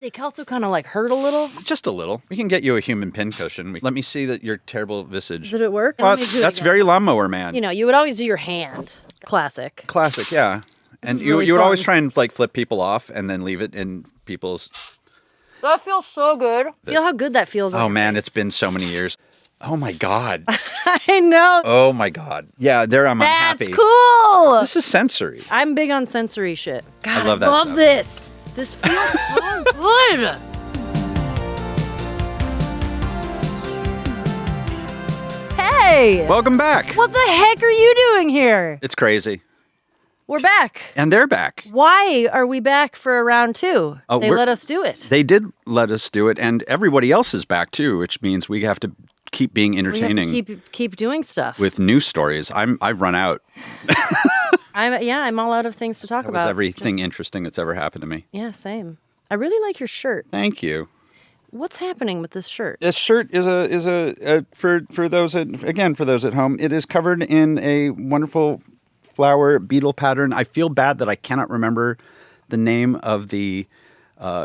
They also kind of like hurt a little. Just a little. We can get you a human pincushion. Let me see that your terrible visage. Did it work? Well, that's very lawnmower man. You know, you would always do your hand. Classic. Classic, yeah. And really you would fun. always try and like flip people off and then leave it in people's... That feels so good. Feel how good that feels. Oh man, it's been so many years. Oh my God. I know. Oh my God. Yeah, there I'm unhappy. That's cool. This is sensory. I'm big on sensory shit. God, I love that stuff. this. This feels so good. Hey. Welcome back. What the heck are you doing here? It's crazy. We're back. And they're back. Why are we back for a round 2? Oh, they let us do it. They did let us do it, and everybody else is back too, which means we have to keep being entertaining. We have to keep doing stuff. With news stories. I've run out. I'm all out of things to talk That about. was everything interesting that's ever happened to me. Yeah, same. I really like your shirt. Thank you. What's happening with this shirt? This shirt is for those at home. It is covered in a wonderful flower beetle pattern. I feel bad that I cannot remember the name of the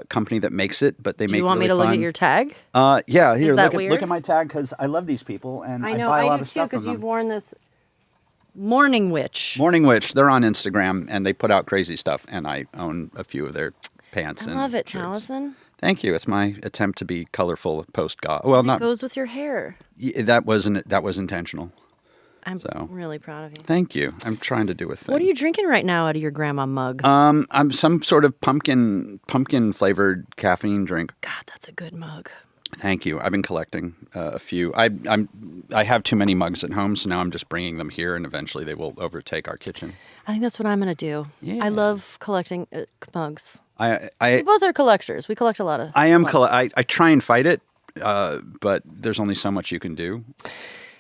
company that makes it, but they make it really fun. Do you want me to look at your tag? Yeah. Here, is that weird? Look at my tag because I love these people and I know buy a lot I do of too stuff from because them. you've worn this Morning Witch. Morning Witch. They're on Instagram and they put out crazy stuff, and I own a few of their pants. I and love it, shirts. Taliesin. Thank you. It's my attempt to be colorful post-goth. Well, It not goes with your hair. that was intentional. I'm really proud of you. Thank you. I'm trying to do a thing. What are you drinking right now out of your grandma mug? I'm some sort of pumpkin flavored caffeine drink. God, that's a good mug. Thank you. I've been collecting a few. I have too many mugs at home, so now I'm just bringing them here, and eventually they will overtake our kitchen. I think that's what I'm going to do. Yeah. I love collecting mugs. I We both are collectors. We collect a lot of. I try and fight it, but there's only so much you can do.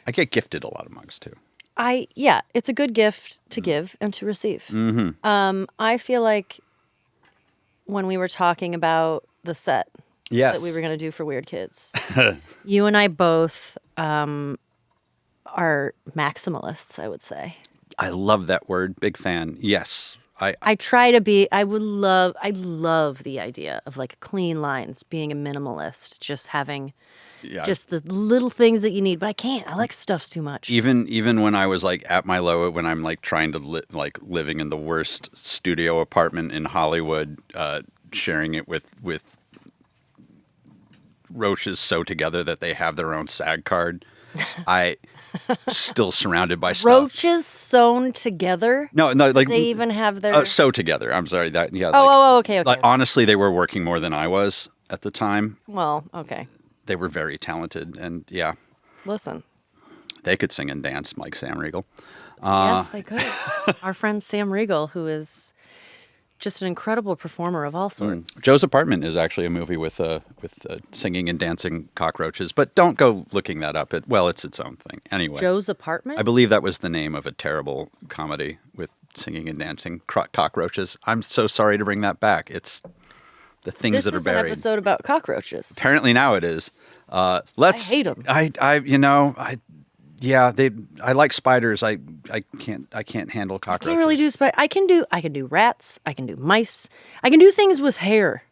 I get gifted a lot of mugs too. It's a good gift to give and to receive. Mm-hmm. I feel like when we were talking about the set that we were going to do for Weird Kids, you and I both are maximalists, I would say. I love that word. Big fan. Yes. I try to be. I love the idea of like clean lines, being a minimalist, just having just the little things that you need. But I can't. I like stuffs too much. Even when I was like at my low, when I'm like trying to living in the worst studio apartment in Hollywood, sharing it with roaches sew together that they have their own SAG card. I still surrounded by stuff. Roaches sewn together? No, like they even have their sew together. I'm sorry, that okay. Like honestly, they were working more than I was at the time. Well, okay. They were very talented, and Listen, they could sing and dance like Sam Riegel. Yes, they could. Our friend Sam Riegel, who is just an incredible performer of all sorts. Joe's Apartment is actually a movie with singing and dancing cockroaches, but don't go looking that up. It's its own thing. Anyway, Joe's Apartment? I believe that was the name of a terrible comedy with singing and dancing cockroaches. I'm so sorry to bring that back. It's the things that are buried. This is an episode about cockroaches. Apparently now it is. I hate them. I like spiders. I can't handle cockroaches. I can't really do spiders. I can do rats. I can do mice. I can do things with hair.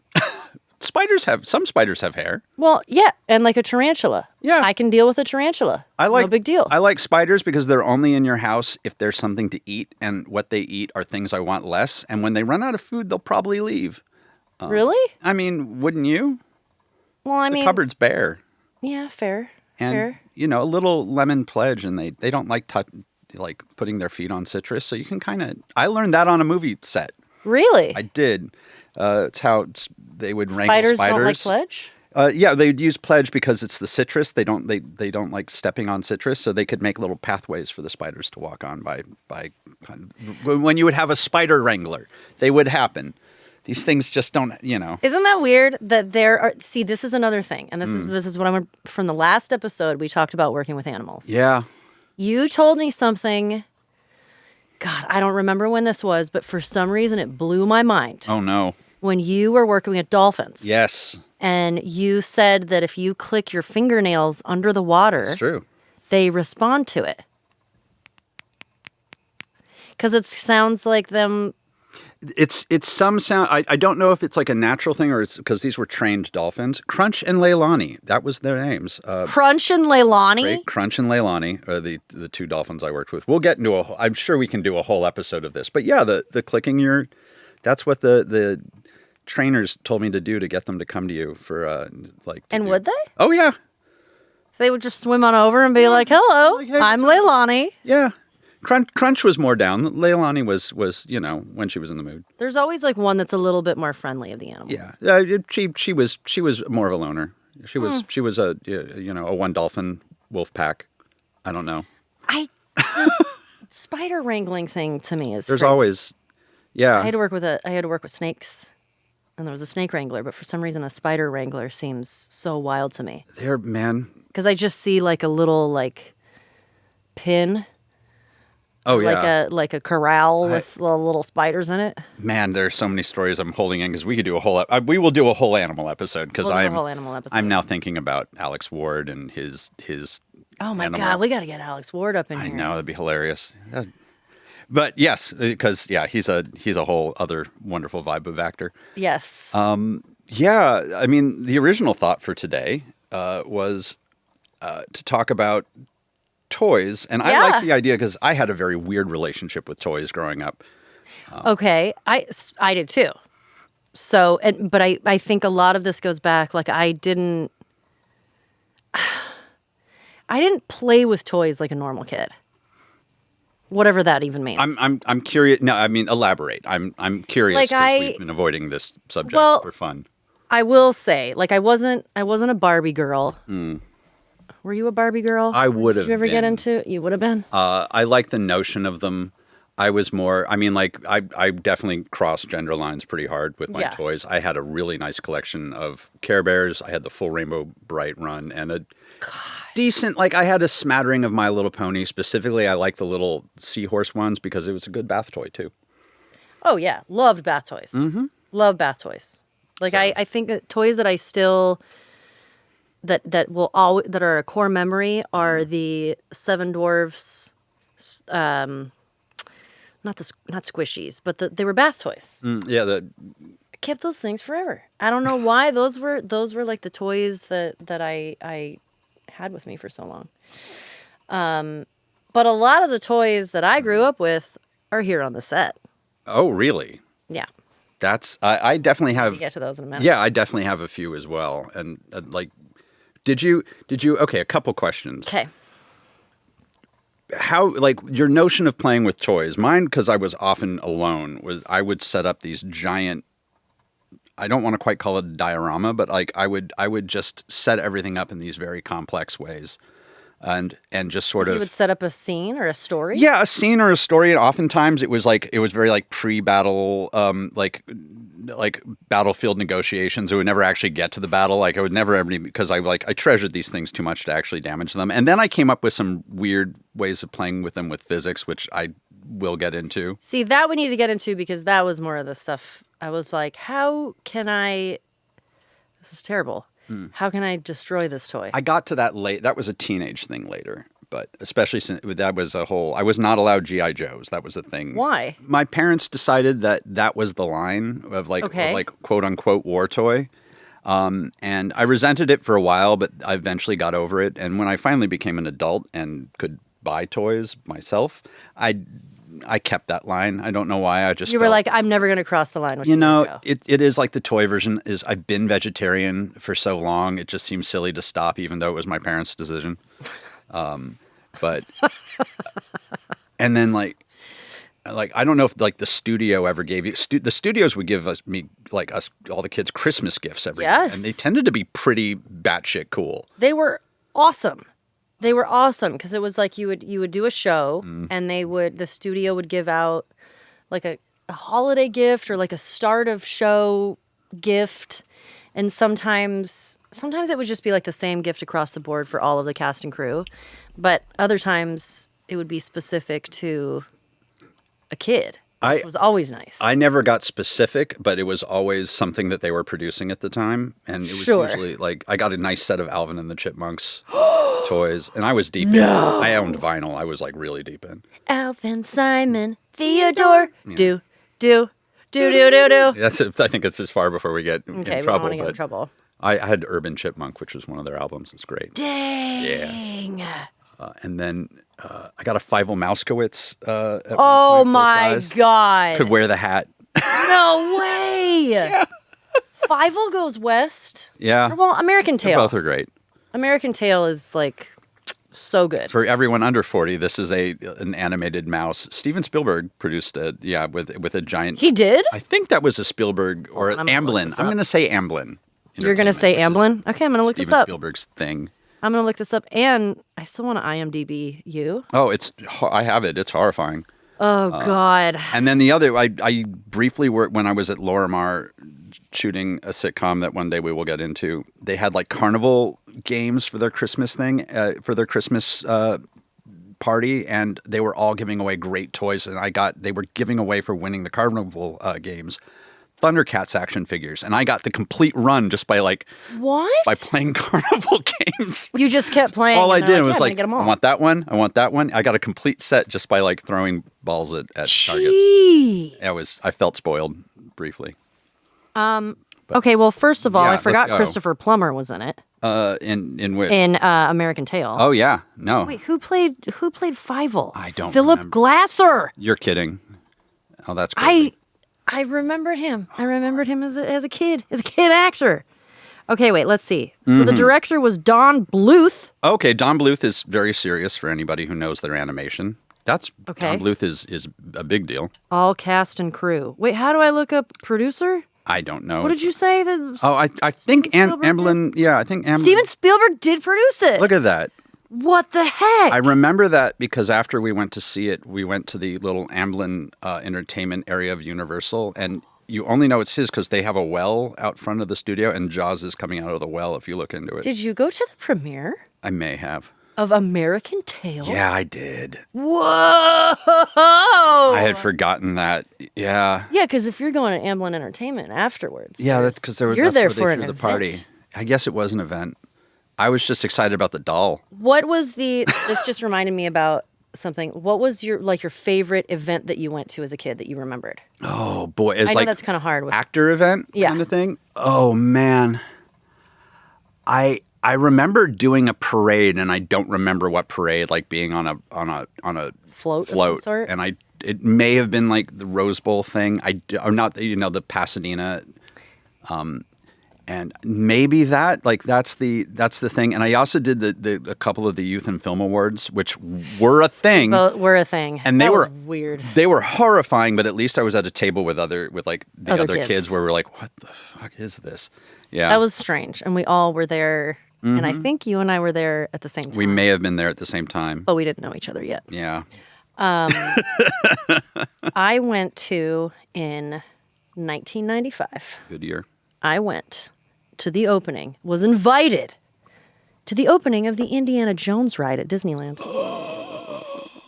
Some spiders have hair. Well, yeah, and like a tarantula. Yeah. I can deal with a tarantula. No big deal. I like spiders because they're only in your house if there's something to eat, and what they eat are things I want less. And when they run out of food, they'll probably leave. Really? I mean, wouldn't you? Well, The cupboard's bare. Yeah, fair. And, fair. A little lemon pledge, and they don't like putting their feet on citrus. So you can kind of... I learned that on a movie set. Really? I did. It's how they would wrangle Spiders spiders. don't like pledge? They'd use pledge because it's the citrus. They don't like stepping on citrus, so they could make little pathways for the spiders to walk on by kind of... When you would have a spider wrangler, they would happen. These things just don't, Isn't that weird that there are... See, this is another thing. And this is what I'm... From the last episode, we talked about working with animals. Yeah. You told me something... God, I don't remember when this was, but for some reason it blew my mind. Oh, no. When you were working with dolphins. Yes. And you said that if you click your fingernails under the water... It's true. They respond to it. Because it sounds like them... It's some sound. I don't know if it's like a natural thing or it's because these were trained dolphins. Crunch and Leilani, that was their names. Crunch and Leilani? Crunch and Leilani are the two dolphins I worked with. We'll get into I'm sure we can do a whole episode of this. But yeah, the clicking that's what the trainers told me to do to get them to come to you for would they? Oh yeah. They would just swim on over and be like, "Hello, like, hey, I'm Leilani." Yeah. Crunch was more down. Leilani was when she was in the mood. There's always like one that's a little bit more friendly of the animals. Yeah, she was more of a loner. She was a a one dolphin wolf pack. I don't know. Spider wrangling thing to me is there's crazy. Always, yeah. I had to work with snakes, and there was a snake wrangler, but for some reason a spider wrangler seems so wild to me. Because I just see like a little pin. Oh yeah, like a corral with little spiders in it. Man, there's so many stories I'm holding in because we could do we will do a whole animal episode because I'm now thinking about Alex Ward and his. Oh my animal. God, we got to get Alex Ward up in here. I know, that'd be hilarious. But yes, because he's a whole other wonderful vibe of actor. Yes. Yeah, I mean the original thought for today was to talk about toys, and I like the idea because I had a very weird relationship with toys growing up. Okay, I did too. So, but I think a lot of this goes back. Like I didn't play with toys like a normal kid. Whatever that even means. I'm curious. No, I mean elaborate. I'm curious because we've been avoiding this subject for fun. I will say, like I wasn't a Barbie girl. Were you a Barbie girl? I would have. Did you ever get into? You would have been. I like the notion of them. I was more. I mean, like I definitely crossed gender lines pretty hard with my toys. I had a really nice collection of Care Bears. I had the full Rainbow Bright run and a decent. Like I had a smattering of My Little Pony. Specifically, I like the little seahorse ones because it was a good bath toy too. Oh yeah, loved bath toys. Mm-hmm. Love bath toys. Like I think that toys that I still. That are a core memory are the Seven Dwarfs, not squishies, but they were bath toys. I kept those things forever. I don't know why those were like the toys that I had with me for so long. But a lot of the toys that I grew up with are here on the set. Oh, really? Yeah. That's I definitely have. We'll get to those in a minute. Yeah, I definitely have a few as well, and like. Did you? Okay, a couple questions. Okay. How, like, your notion of playing with toys? Mine, because I was often alone, was I would set up these giant. I don't want to quite call it a diorama, but like I would just set everything up in these very complex ways, and just sort of. You would set up a scene or a story. Yeah, a scene or a story, and oftentimes it was very like pre-battle, like battlefield negotiations. It would never actually get to the battle. Like I would never ever because I treasured these things too much to actually damage them. And then I came up with some weird ways of playing with them with physics, which I will get into. See, that we need to get into because that was more of the stuff. I was like, how can I? This is terrible. How can I destroy this toy? I got to that late. That was a teenage thing later. But especially since that was a whole, I was not allowed G.I. Joes. That was a thing. Why? My parents decided that was the line of like quote unquote war toy. And I resented it for a while, but I eventually got over it. And when I finally became an adult and could buy toys myself, I kept that line. I don't know why. You were like, I'm never going to cross the line with Joe. It is like the toy version is I've been vegetarian for so long. It just seems silly to stop, even though it was my parents' decision. But and then like I don't know if like the studio ever gave you the studios would give us all the kids Christmas gifts every year, and they tended to be pretty batshit cool. They were awesome. Because it was like you would do a show and the studio would give out like a holiday gift or like a start of show gift. And sometimes it would just be like the same gift across the board for all of the cast and crew. But other times it would be specific to a kid, which was always nice. I never got specific, but it was always something that they were producing at the time. And it was usually like I got a nice set of Alvin and the Chipmunks toys. And I was deep in. I owned vinyl. I was like really deep in. Alvin, Simon, Theodore, do. Do. I think it's as far before we get Okay, in we don't trouble. want to get in But trouble. I had Urban Chipmunk, which was one of their albums. It's great. Dang. Yeah. And then I got a Fievel Mousekewitz. At Oh one point, full my size. God. Could wear the hat. No way. Yeah. Fievel goes west. Yeah. Well, American Tail. Both are great. American Tail is like so good. For everyone under 40, this is an animated mouse. Steven Spielberg produced it, with a giant. He did? I think that was a Spielberg or I'm gonna look Amblin. this I'm up. going to say Amblin. You're going to say Amblin? Okay, I'm going to look this Steven up. Spielberg's thing. I'm going to look this up. And I still want to IMDb you. Oh, I have it. It's horrifying. Oh, God. And then the other, I briefly worked when I was at Lorimar shooting a sitcom that one day we will get into. They had like carnival games for their Christmas thing, for their Christmas party, and they were all giving away great toys. And they were giving away for winning the carnival games Thundercats action figures, and I got the complete run just by What? by playing carnival games. You just kept playing. All I and they're did was "Yeah, I'm gonna get 'em all." I want that one. I want that one. I got a complete set just by throwing balls at targets. Jeez. I felt spoiled briefly. Okay, well, first of all, Yeah, I let's forgot go. Christopher Plummer was in it. In which? In American Tail. Oh yeah, no. Wait, who played Fievel? I don't Philip remember. Glasser. You're kidding. Oh, that's crazy. I remembered him. I remembered him as a kid actor. Okay, wait, let's see. So the director was Don Bluth. Okay, Don Bluth is very serious for anybody who knows their animation. Okay. Don Bluth is a big deal. All cast and crew. Wait, how do I look up producer? I don't know. What did you say? Oh, I think Steven Spielberg Amblin. Yeah, I think Amblin. Steven Spielberg did produce it. Look at that. What the heck? I remember that because after we went to see it, we went to the little Amblin entertainment area of Universal, and you only know it's his because they have a well out front of the studio, and Jaws is coming out of the well if you look into it. Did you go to the premiere I may have. of American Tail? Yeah, I did. Whoa! I had forgotten that. Yeah. Yeah, because if you're going to Amblin Entertainment afterwards, Yeah, that's because you're that's there where they for threw an the party. event. I guess it was an event. I was just excited about the doll. What was this just reminded me about something. What was your favorite event that you went to as a kid that you remembered? Oh boy, it's I know like that's kind of hard. actor event kind of thing. Oh man, I remember doing a parade, and I don't remember what parade. Like being on a float of some sort? and it may have been like the Rose Bowl thing. Or not, the Pasadena. And maybe that's the thing. And I also did a couple of the Youth and Film Awards, which were a thing. Well, were a thing. And they that were was weird. They were horrifying, but at least I was at a table with the other kids. kids where we're like, what the fuck is this? Yeah. That was strange. And we all were there. And I think you and I were there at the same time. We may have been there at the same time. But we didn't know each other yet. Yeah. I went to in 1995. Good year. I went to the opening, was invited to the opening of the Indiana Jones ride at Disneyland.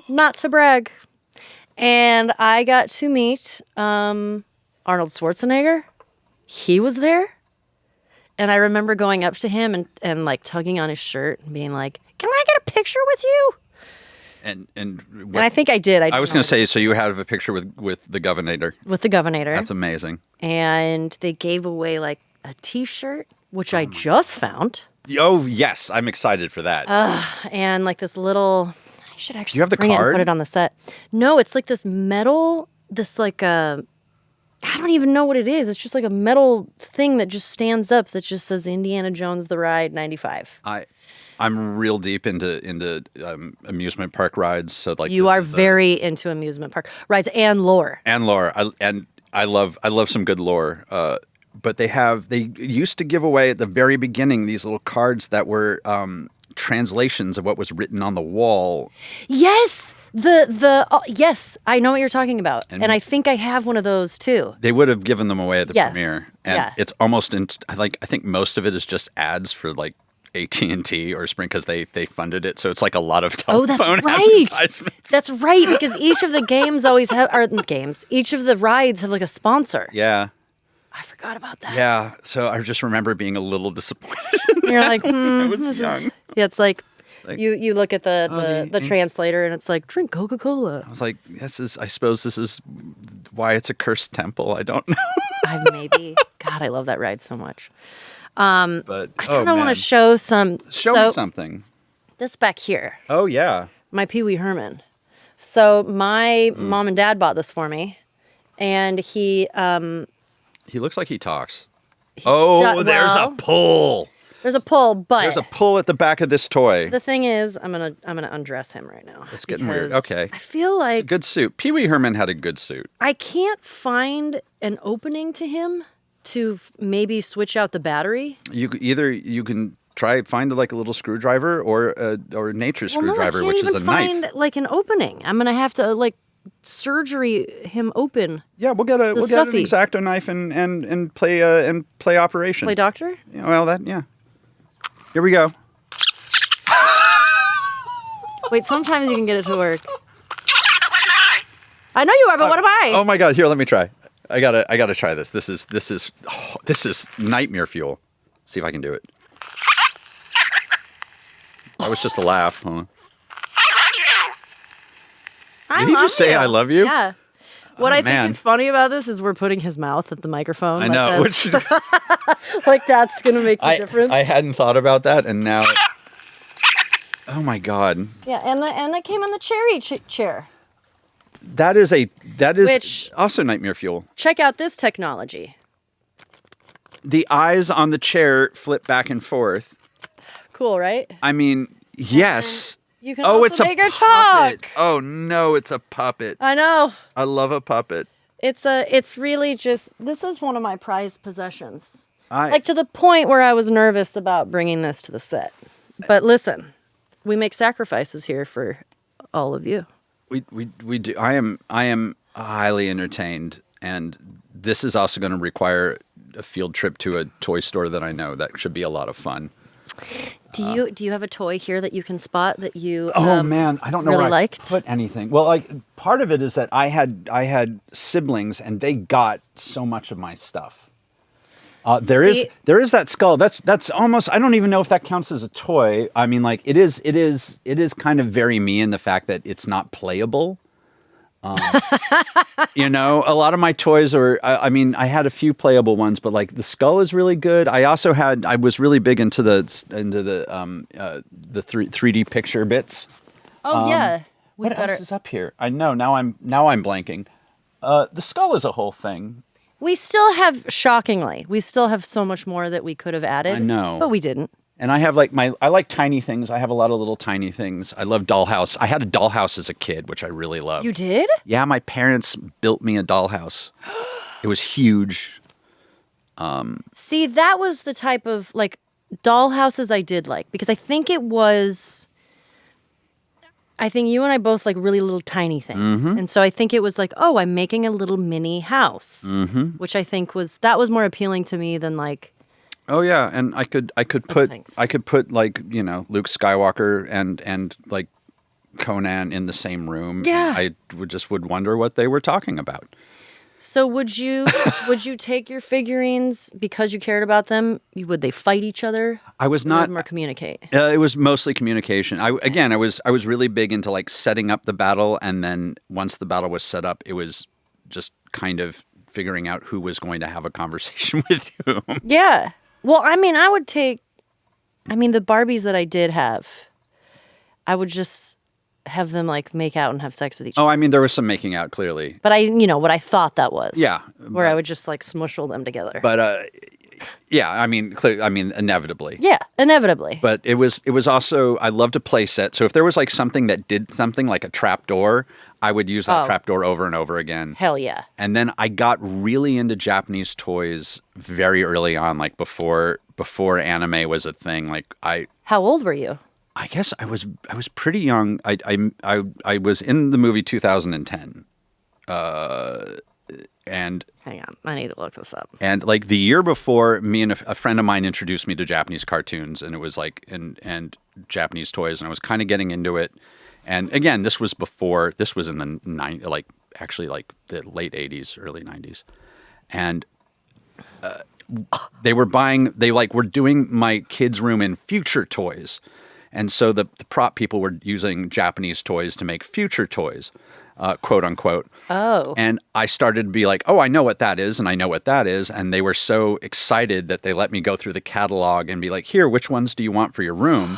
Not to brag. And I got to meet Arnold Schwarzenegger. He was there. And I remember going up to him and like tugging on his shirt and being like, "Can I get a picture with you?" And And I think I did. I was going to say, so you have a picture with the governor. with the governor. That's amazing. And they gave away like a T-shirt, which I just found. Oh yes, I'm excited for that. And like this little, I should actually you have the bring it and card? put it on the set. No, it's like this metal, I don't even know what it is. It's just like a metal thing that just stands up that just says Indiana Jones the Ride 95. I'm real deep into amusement park rides. So like You are very into amusement park rides and lore. and lore. I love some good lore. But they used to give away at the very beginning these little cards that were translations of what was written on the wall. Yes, yes, I know what you're talking about, and I think I have one of those too. They would have given them away at the Yes, premiere, and yeah. it's almost I think most of it is just ads for like AT&T or Sprint because they funded it, so it's like a lot of Oh, that's telephone right. advertisements. That's right, because each of the games always have, each of the rides have like a sponsor. Yeah, I forgot about that. yeah. So I just remember being a little disappointed. You're like, I was this young. yeah, it's like, Like, you look at the the- translator and it's like, drink Coca-Cola. I was like, I suppose this is why it's a cursed temple. I don't know. Maybe. God, I love that ride so much. But I kind of want to show some. Show me something. This back here. Oh yeah. My Pee Wee Herman. So my mom and dad bought this for me, and he looks like he talks. There's a pull. There's a pull, but there's a pull at the back of this toy. The thing is, I'm gonna undress him right now. It's getting weird. Okay. I feel like it's a good suit. Pee Wee Herman had a good suit. I can't find an opening to him to maybe switch out the battery. You can find like a little screwdriver or a nature's screwdriver, which is a knife. I can't even find like an opening. I'm gonna have to like surgery him open. Yeah, we'll get an X-Acto knife and play operation. Play doctor? Yeah, well, yeah. Here we go. Wait, sometimes you can get it to work. I know you are, but what am I? Oh my God! Here, let me try. I gotta try this. This is nightmare fuel. Let's see if I can do it. That was just a laugh. Hold on. Did he just say "I love you"? Yeah. What I think is funny about this is we're putting his mouth at the microphone. I know. Like that's gonna make the difference. I hadn't thought about that, and now. Oh my God. Yeah, and it came in the cherry chair. That is also nightmare fuel. Check out this technology. The eyes on the chair flip back and forth. Cool, right? I mean, yes. You can also make her talk. Oh no, it's a puppet. I know. I love a puppet. It's really just, this is one of my prized possessions. Like to the point where I was nervous about bringing this to the set. But listen, we make sacrifices here for all of you. We do. I am highly entertained, and this is also going to require a field trip to a toy store that I know that should be a lot of fun. Do you have a toy here that you can spot that you man, I don't know really where liked? I put anything. Well, like part of it is that I had siblings and they got so much of my stuff. There is that skull. That's almost, I don't even know if that counts as a toy. I mean, like it is kind of very me in the fact that it's not playable. You know, a lot of my toys are, I mean, I had a few playable ones, but like the skull is really good. I was really big into the 3D picture bits. Oh yeah. What else is up here? I know, now I'm blanking. The skull is a whole thing. We still have so much more that we could have added. I know. But we didn't. And I have I like tiny things. I have a lot of little tiny things. I love dollhouse. I had a dollhouse as a kid, which I really loved. You did? Yeah, my parents built me a dollhouse. It was huge. See, that was the type of like dollhouses I did like, because I think you and I both like really little tiny things. Mm-hmm. And so I think it was like, oh, I'm making a little mini house, which I think that was more appealing to me than like. Oh yeah, and I could put like, you know, Luke Skywalker and like Conan in the same room. Yeah. I would wonder what they were talking about. So would you take your figurines because you cared about them? Would they fight each other? I was not. Or communicate. It was mostly communication. I was really big into like setting up the battle, and then once the battle was set up, it was just kind of figuring out who was going to have a conversation with you. Yeah. Well, I mean, the Barbies that I did have, I would just have them like make out and have sex with each other. Oh, I mean, there was some making out, clearly. But what I thought that was. Yeah. Where I would just like smushle them together. But, yeah, I mean, inevitably. Yeah, inevitably. But it was also, I loved a play set. So if there was like something that did something like a trap door, I would use that trap door over and over again. Hell yeah. And then I got really into Japanese toys very early on, like before anime was a thing. Like How old were you? I guess I was pretty young. I was in the movie 2010. And hang on, I need to look this up. And like the year before, me and a friend of mine introduced me to Japanese cartoons, and it was like and Japanese toys, and I was kind of getting into it. And again, this was in the the late 80s, early 90s. And they were doing my kids' room in Future Toys. And so the prop people were using Japanese toys to make future toys, quote unquote. Oh. And I started to be like, oh, I know what that is, and I know what that is. And they were so excited that they let me go through the catalog and be like, here, which ones do you want for your room?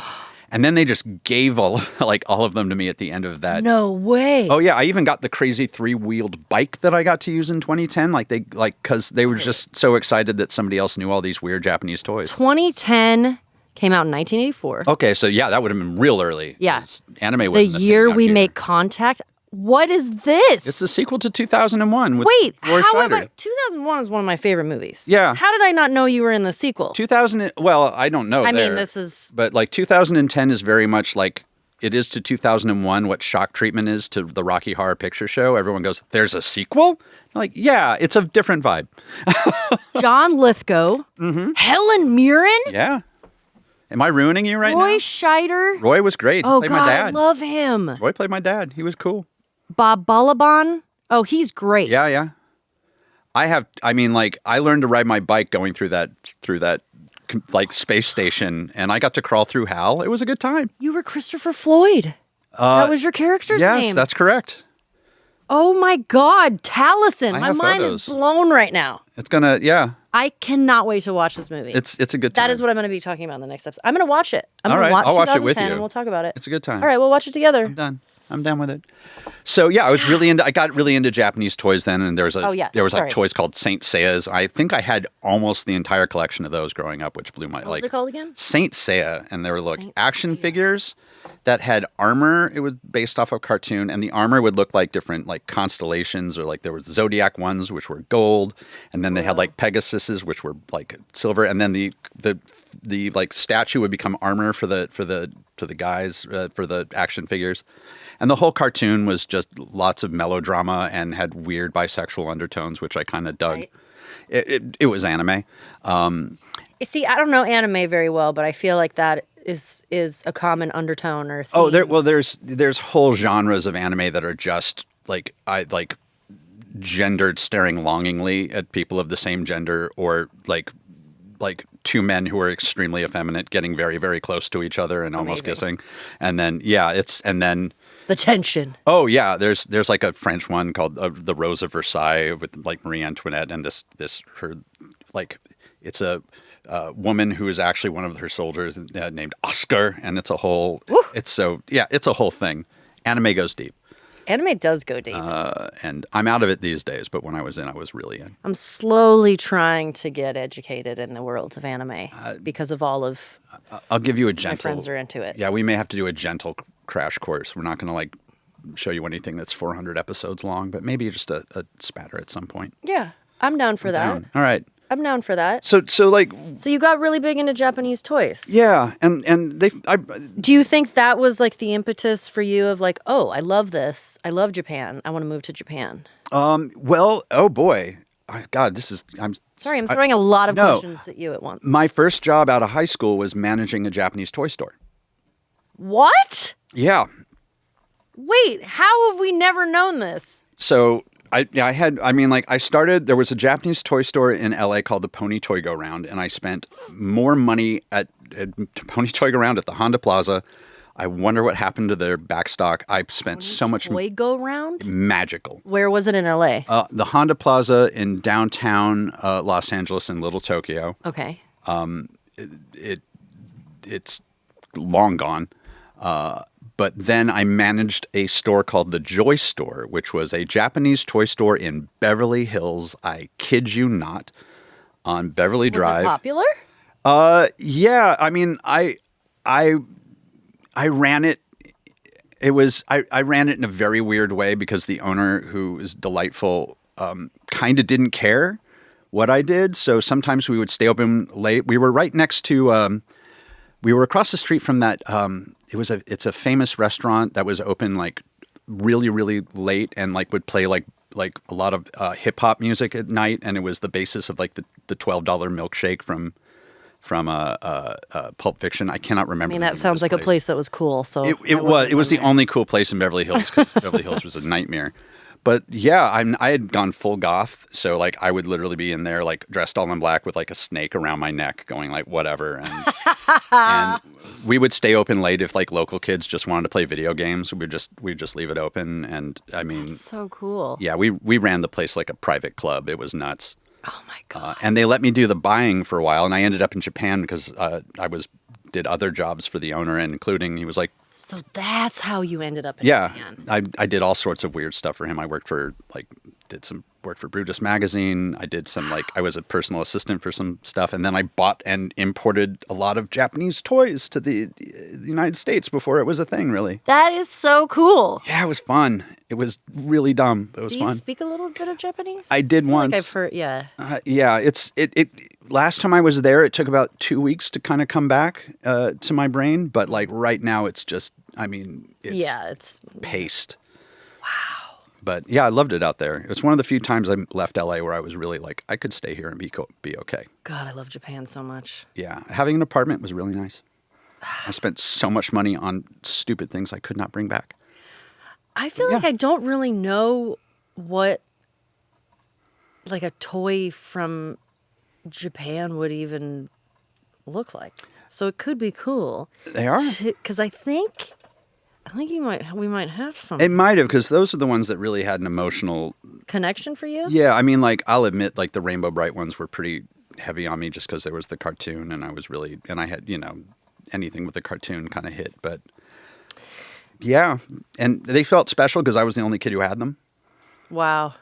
And then they just gave all of them to me at the end of that. No way. Oh yeah, I even got the crazy 3-wheeled bike that I got to use in 2010. Because they were just so excited that somebody else knew all these weird Japanese toys. 2010 came out in 1984. Okay, so yeah, that would have been real early. Yeah. Anime The was year we make contact. What is this? It's the sequel to 2001 with Wait, Roy however, Scheider. 2001 is one of my favorite movies. Yeah. How did I not know you were in the sequel? 2000. Well, I don't know. I mean, this is. But like 2010 is very much like it is to 2001 what Shock Treatment is to the Rocky Horror Picture Show. Everyone goes, "There's a sequel." I'm like, yeah, it's a different vibe. John Lithgow, Helen Mirren, Yeah. Am I ruining you right Roy now? Scheider. Roy was great. Oh Played God, my I dad. love him. Roy played my dad. He was cool. Bob Balaban. Oh, he's great. Yeah. I learned to ride my bike going through that like space station, and I got to crawl through HAL. It was a good time. You were Christopher Floyd. That was your character's name. Yes, that's correct. Oh my God, Taliesin. I My have mind photos. is blown right now. It's gonna, yeah. I cannot wait to watch this movie. It's a good time. That is what I'm going to be talking about in the next episode. I'm going to watch it. I'm All going right, to watch I'll watch it 2010 with you. and we'll talk about it. It's a good time. All right, we'll watch it together. I'm done with it. So yeah, I got really into Japanese toys then, and there was like toys called Saint Seiya's. I think I had almost the entire collection of those growing up, which blew my What was it called again? Saint Seiya, and they were like Saint action Seiya. figures that had armor. It was based off of cartoon, and the armor would look like different like constellations, or like there was zodiac ones which were gold, and then they had like Pegasuses which were like silver, and then the like statue would become armor for the guys for the action figures. And the whole cartoon was just lots of melodrama and had weird bisexual undertones, which I kind of dug. Right. It was anime. See, I don't know anime very well, but I feel like that is a common undertone or theme. Oh, there's whole genres of anime that are just like gendered staring longingly at people of the same gender, or like two men who are extremely effeminate getting very, very close to each other and almost kissing. And then the tension. Oh yeah, there's like a French one called The Rose of Versailles with like Marie Antoinette, and it's a woman who is actually one of her soldiers named Oscar, and it's a whole thing. Anime goes deep. Anime does go deep. And I'm out of it these days, but when I was in, I was really in. I'm slowly trying to get educated in the world of anime because of all of I'll give you a gentle. my friends are into it. Yeah, we may have to do a gentle crash course. We're not going to like show you anything that's 400 episodes long, but maybe just a spatter at some point. Yeah, I'm down for that. Down. All right. I'm down for that. So you got really big into Japanese toys. yeah, and Do you think that was like the impetus for you of like, oh, I love this. I love Japan. I want to move to Japan. well, oh boy. God, I'm Sorry, I'm throwing a lot of questions at you at once. My first job out of high school was managing a Japanese toy store. What? Yeah. Wait, how have we never known this? So I started, there was a Japanese toy store in LA called the Pony Toy Go Round, and I spent more money at Pony Toy Go Round at the Honda Plaza. I wonder what happened to their backstock. I spent so much Toy go round? magical. Where was it in LA? The Honda Plaza in downtown Los Angeles in Little Tokyo. Okay. It's long gone. But then I managed a store called the Joy Store, which was a Japanese toy store in Beverly Hills. I kid you not, on Beverly Drive. Was it popular? Yeah. I mean, I ran it. I ran it in a very weird way because the owner, who is delightful, kind of didn't care what I did. So sometimes we would stay open late. We were right next to. We were across the street from that. It's a famous restaurant that was open like really, really late and like would play like a lot of hip hop music at night, and it was the basis of like the $12 milkshake from Pulp Fiction. I cannot remember. I mean, that sounds like a place that was cool. So it was the only cool place in Beverly Hills because Beverly Hills was a nightmare. But yeah, I had gone full goth, so like I would literally be in there like dressed all in black with like a snake around my neck, going like whatever, and we would stay open late if like local kids just wanted to play video games. We'd just leave it open, and I mean, That's so cool. yeah, we ran the place like a private club. It was nuts. Oh my God. And they let me do the buying for a while, and I ended up in Japan because did other jobs for the owner, and including he was like, So that's how you ended up in yeah, Japan. I did all sorts of weird stuff for him. I did some work for Brutus magazine. I did some I was a personal assistant for some stuff, and then I bought and imported a lot of Japanese toys to the United States before it was a thing, really. That is so cool. Yeah, it was fun. It was really dumb, but it was Do fun. you speak a little bit of Japanese? I did feel once. Like I've heard, yeah. Yeah, it. Last time I was there, it took about 2 weeks to kind of come back to my brain. But like right now, it's just, I mean, it's paced. Wow. But yeah, I loved it out there. It was one of the few times I left LA where I was really like, I could stay here and be okay. God, I love Japan so much. Yeah, having an apartment was really nice. I spent so much money on stupid things I could not bring back. I feel like I don't really know what like a toy from Japan would even look like. So it could be cool. They are. Because I think we might have some It might have, because those are the ones that really had an emotional connection for you. Yeah, I mean, like, I'll admit, like, the Rainbow Bright ones were pretty heavy on me just because there was the cartoon, and I had, anything with the cartoon kind of hit. But yeah, and they felt special because I was the only kid who had them. Wow.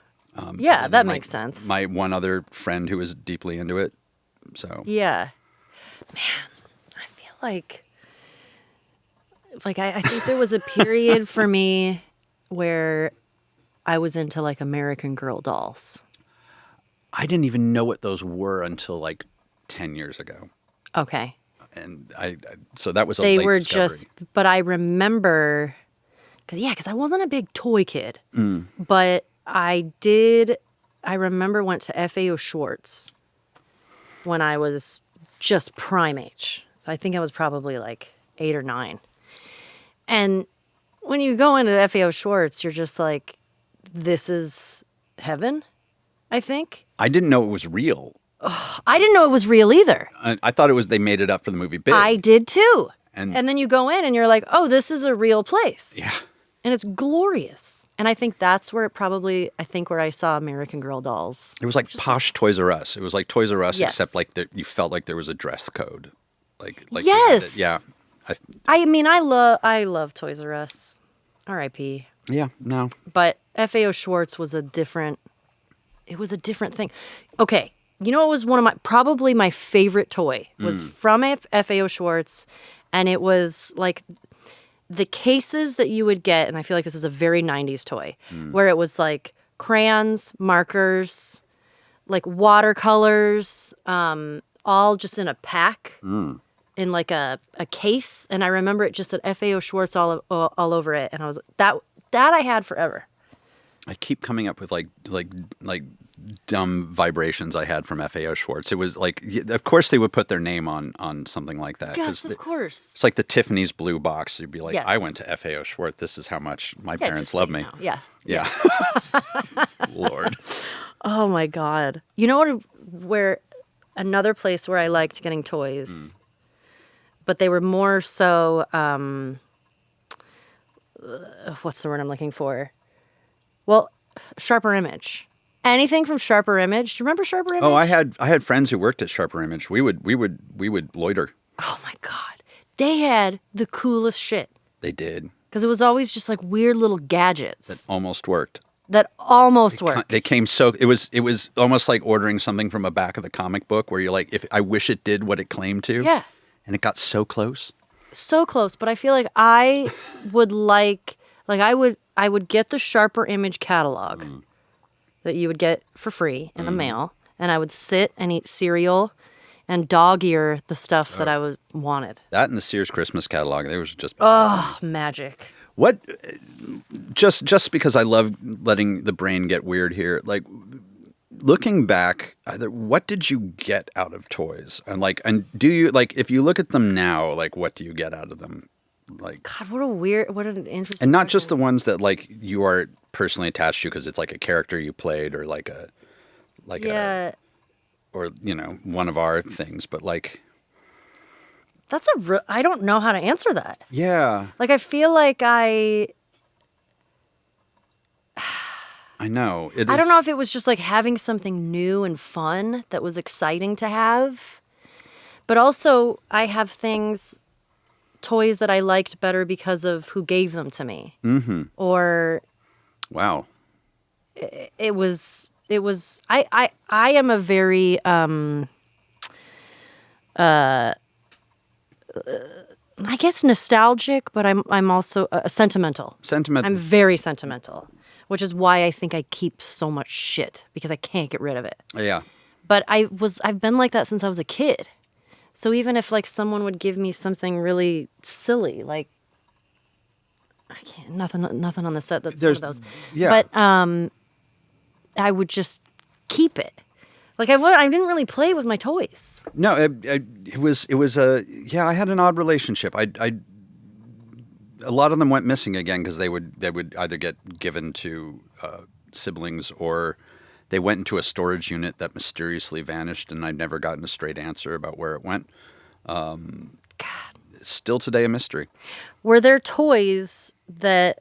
Yeah, that makes sense. My one other friend who was deeply into it. So yeah, man, I feel like I think there was a period for me where I was into like American Girl dolls. I didn't even know what those were until like 10 years ago. Okay. And so that was a they late were discovery. but I remember, because I wasn't a big toy kid, but I remember went to FAO Schwarz when I was just prime age. So I think I was probably like 8 or 9. And when you go into FAO Schwarz, you're just like, this is heaven, I think. I didn't know it was real. I didn't know it was real either. I thought they made it up for the movie Big. I did too. And then you go in and you're like, oh, this is a real place. Yeah. And it's glorious. And I think that's where where I saw American Girl dolls. It was like posh Toys R Us. It was like Toys R Us, Yes. except like you felt like there was a dress code. Like Yes. Yeah. I mean, I love Toys R Us. R.I.P. Yeah, no. But FAO Schwarz was a different thing. Okay. You know what was probably my favorite toy was from FAO Schwarz, and it was like the cases that you would get, and I feel like this is a very 90s toy, where it was like crayons, markers, like watercolors, all just in a pack, in like a case. And I remember it just said FAO Schwarz all over it, and I was that I had forever. I keep coming up with like dumb vibrations I had from FAO Schwarz. It was like, of course they would put their name on something like that. Yes, of course. It's like the Tiffany's blue box. You'd be like, Yes. I went to FAO Schwarz. This is how much my parents love me. Yeah. Yeah. Lord. Oh my God. You know where another place where I liked getting toys, but they were more so, what's the word I'm looking for? Well, Sharper Image. Anything from Sharper Image. Do you remember Sharper Image? Oh, I had friends who worked at Sharper Image. We would loiter. Oh my God. They had the coolest shit. They did. Because it was always just like weird little gadgets. That almost worked. That almost worked. They came so it was almost like ordering something from a back of the comic book where you're like, if I wish it did what it claimed to. Yeah. And it got so close. So close, but I feel like I would I would get the Sharper Image catalog that you would get for free in the mail, and I would sit and eat cereal and dog ear the stuff that I wanted. That and the Sears Christmas catalog, they was just Magic. What? Just because I love letting the brain get weird here, like looking back, what did you get out of toys? And do you if you look at them now, like what do you get out of them? Like, God, what an interesting. And not just the ones that like you are personally attached to because it's like a character you played or or one of our things, but like I don't know how to answer that. Yeah. Like, I feel like I know. I don't know if it was just like having something new and fun that was exciting to have. But also, I have toys that I liked better because of who gave them to me. Mm-hmm. Or... Wow. It was... I am a very... I guess nostalgic, but I'm also sentimental. Sentimental. I'm very sentimental, which is why I think I keep so much shit because I can't get rid of it. Yeah. But I've been like that since I was a kid. So even if like someone would give me something really silly, like I can't nothing on the set that's one of those. Yeah. But I would just keep it. Like I didn't really play with my toys. No, it was I had an odd relationship. A lot of them went missing again because they would either get given to siblings or they went into a storage unit that mysteriously vanished, and I'd never gotten a straight answer about where it went. God, still today a mystery. Were there toys that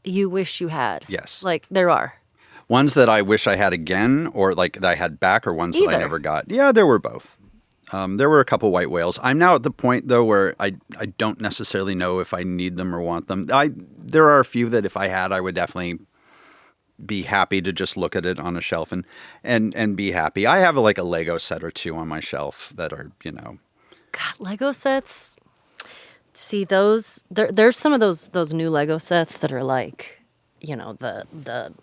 you wish you had? Yes, like there are. Ones that I wish I had again, or like that I had back, or ones that I never got. Yeah, there were both. There were a couple white whales. I'm now at the point, though, where I don't necessarily know if I need them or want them. There are a few that if I had, I would definitely be happy to just look at it on a shelf and be happy. I have like a Lego set or two on my shelf that are, God, Lego sets. See, those, there's some of those new Lego sets that are like, the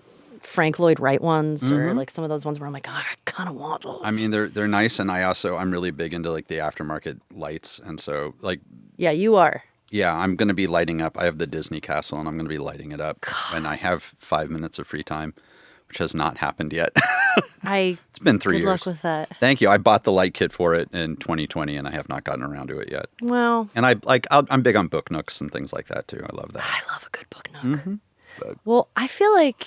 Frank Lloyd Wright ones, or like some of those ones where I'm like, I kind of want those. I mean, they're nice, and I'm really big into like the aftermarket lights, and so like. Yeah, you are. Yeah, I'm going to be lighting up. I have the Disney castle, and I'm going to be lighting it up when I have 5 minutes of free time, which has not happened yet. It's been 3 years. Good luck with that. Thank you. I bought the light kit for it in 2020, and I have not gotten around to it yet. Well, and I'm big on book nooks and things like that too. I love that. I love a good book nook. Mm-hmm. Well, I feel like.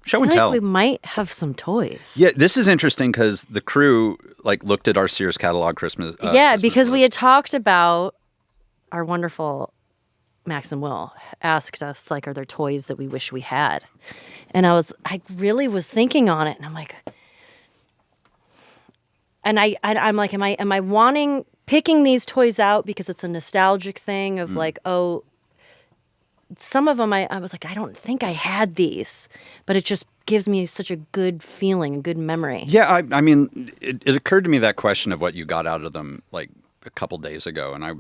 Show and tell. We might have some toys. Yeah, this is interesting because the crew looked at our Sears catalog Christmas. Christmas because list. We had talked about our wonderful Max and Will asked us are there toys that we wish we had, and I really was thinking on it, and I'm like, and I'm like, am I picking these toys out because it's a nostalgic thing of some of them I was like, I don't think I had these, but it just gives me such a good feeling, a good memory. Yeah, I mean, it occurred to me that question of what you got out of them like a couple days ago, and I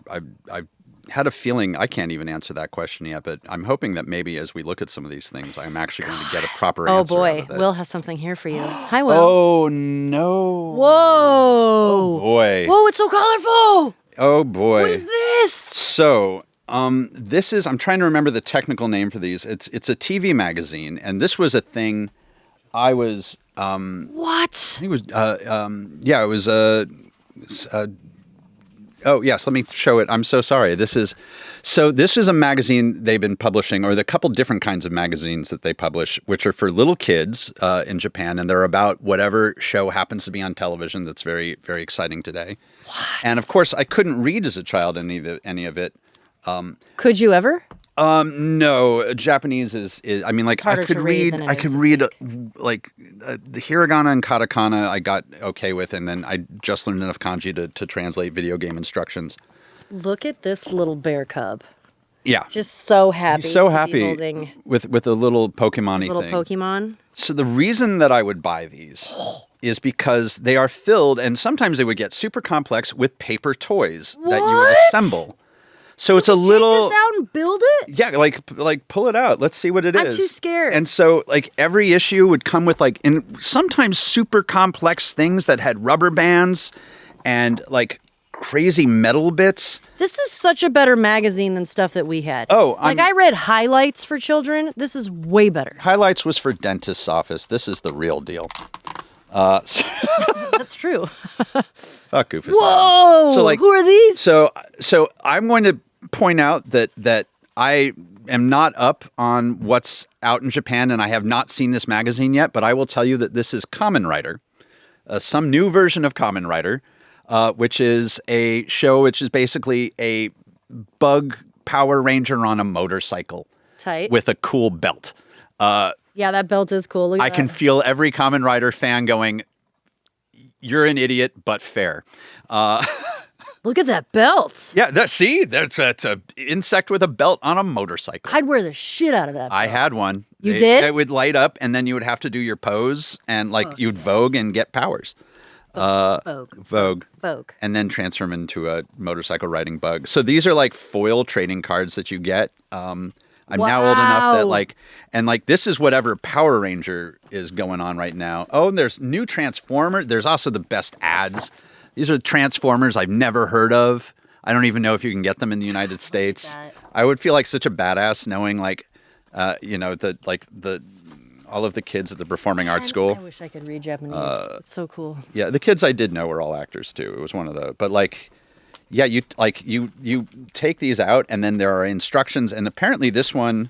had a feeling I can't even answer that question yet, but I'm hoping that maybe as we look at some of these things, I'm actually going to get a proper answer. Oh boy, out of it. Will has something here for you. Hi, Will. Oh no! Whoa! Oh boy! Whoa! It's so colorful. Oh boy! What is this? So. This is, I'm trying to remember the technical name for these. It's a TV magazine, and this was a thing I was, what? it was, it was, oh yes, let me show it. I'm so sorry. This is a magazine they've been publishing, or the couple different kinds of magazines that they publish, which are for little kids, in Japan, and they're about whatever show happens to be on television that's very, very exciting today. What? And of course, I couldn't read as a child any of it. Could you ever? No, Japanese is I mean, like I could read the hiragana and katakana I got okay with, and then I just learned enough kanji to translate video game instructions. Look at this little bear cub. Yeah. Just so happy. He's so to happy be holding with a little Pokemon-y thing. Little Pokemon. So the reason that I would buy these is because they are filled, and sometimes they would get super complex with paper toys that you would assemble. So it's a little. Take this out and build it? Yeah, like pull it out. Let's see what it is. I'm too scared. And so like every issue would come with sometimes super complex things that had rubber bands and like crazy metal bits. This is such a better magazine than stuff that we had. Oh, I read Highlights for children. This is way better. Highlights was for dentist's office. This is the real deal. That's true. Fuck Goofus. Whoa! So who are these? So I'm going to point out that I am not up on what's out in Japan, and I have not seen this magazine yet. But I will tell you that this is Kamen Rider, some new version of Kamen Rider. which is a show which is basically a bug Power Ranger on a motorcycle. Tight. With a cool belt. Yeah, that belt is cool. Look at I that. can feel every Kamen Rider fan going, "You're an idiot, but fair." Look at that belt. Yeah, that's a insect with a belt on a motorcycle. I'd wear the shit out of that belt. I had one. You did? It would light up, and then you would have to do your pose, and you'd vogue and get powers. Vogue. And then transform into a motorcycle riding bug. So these are like foil trading cards that you get. I'm now old enough that this is whatever Power Ranger is going on right now. Oh, and there's new Transformer. There's also the best ads. These are Transformers I've never heard of. I don't even know if you can get them in the United States. I would feel like such a badass knowing all of the kids at the performing arts school. I wish I could read Japanese. It's so cool. Yeah, the kids I did know were all actors too. It was one of the, but you take these out, and then there are instructions, and apparently this one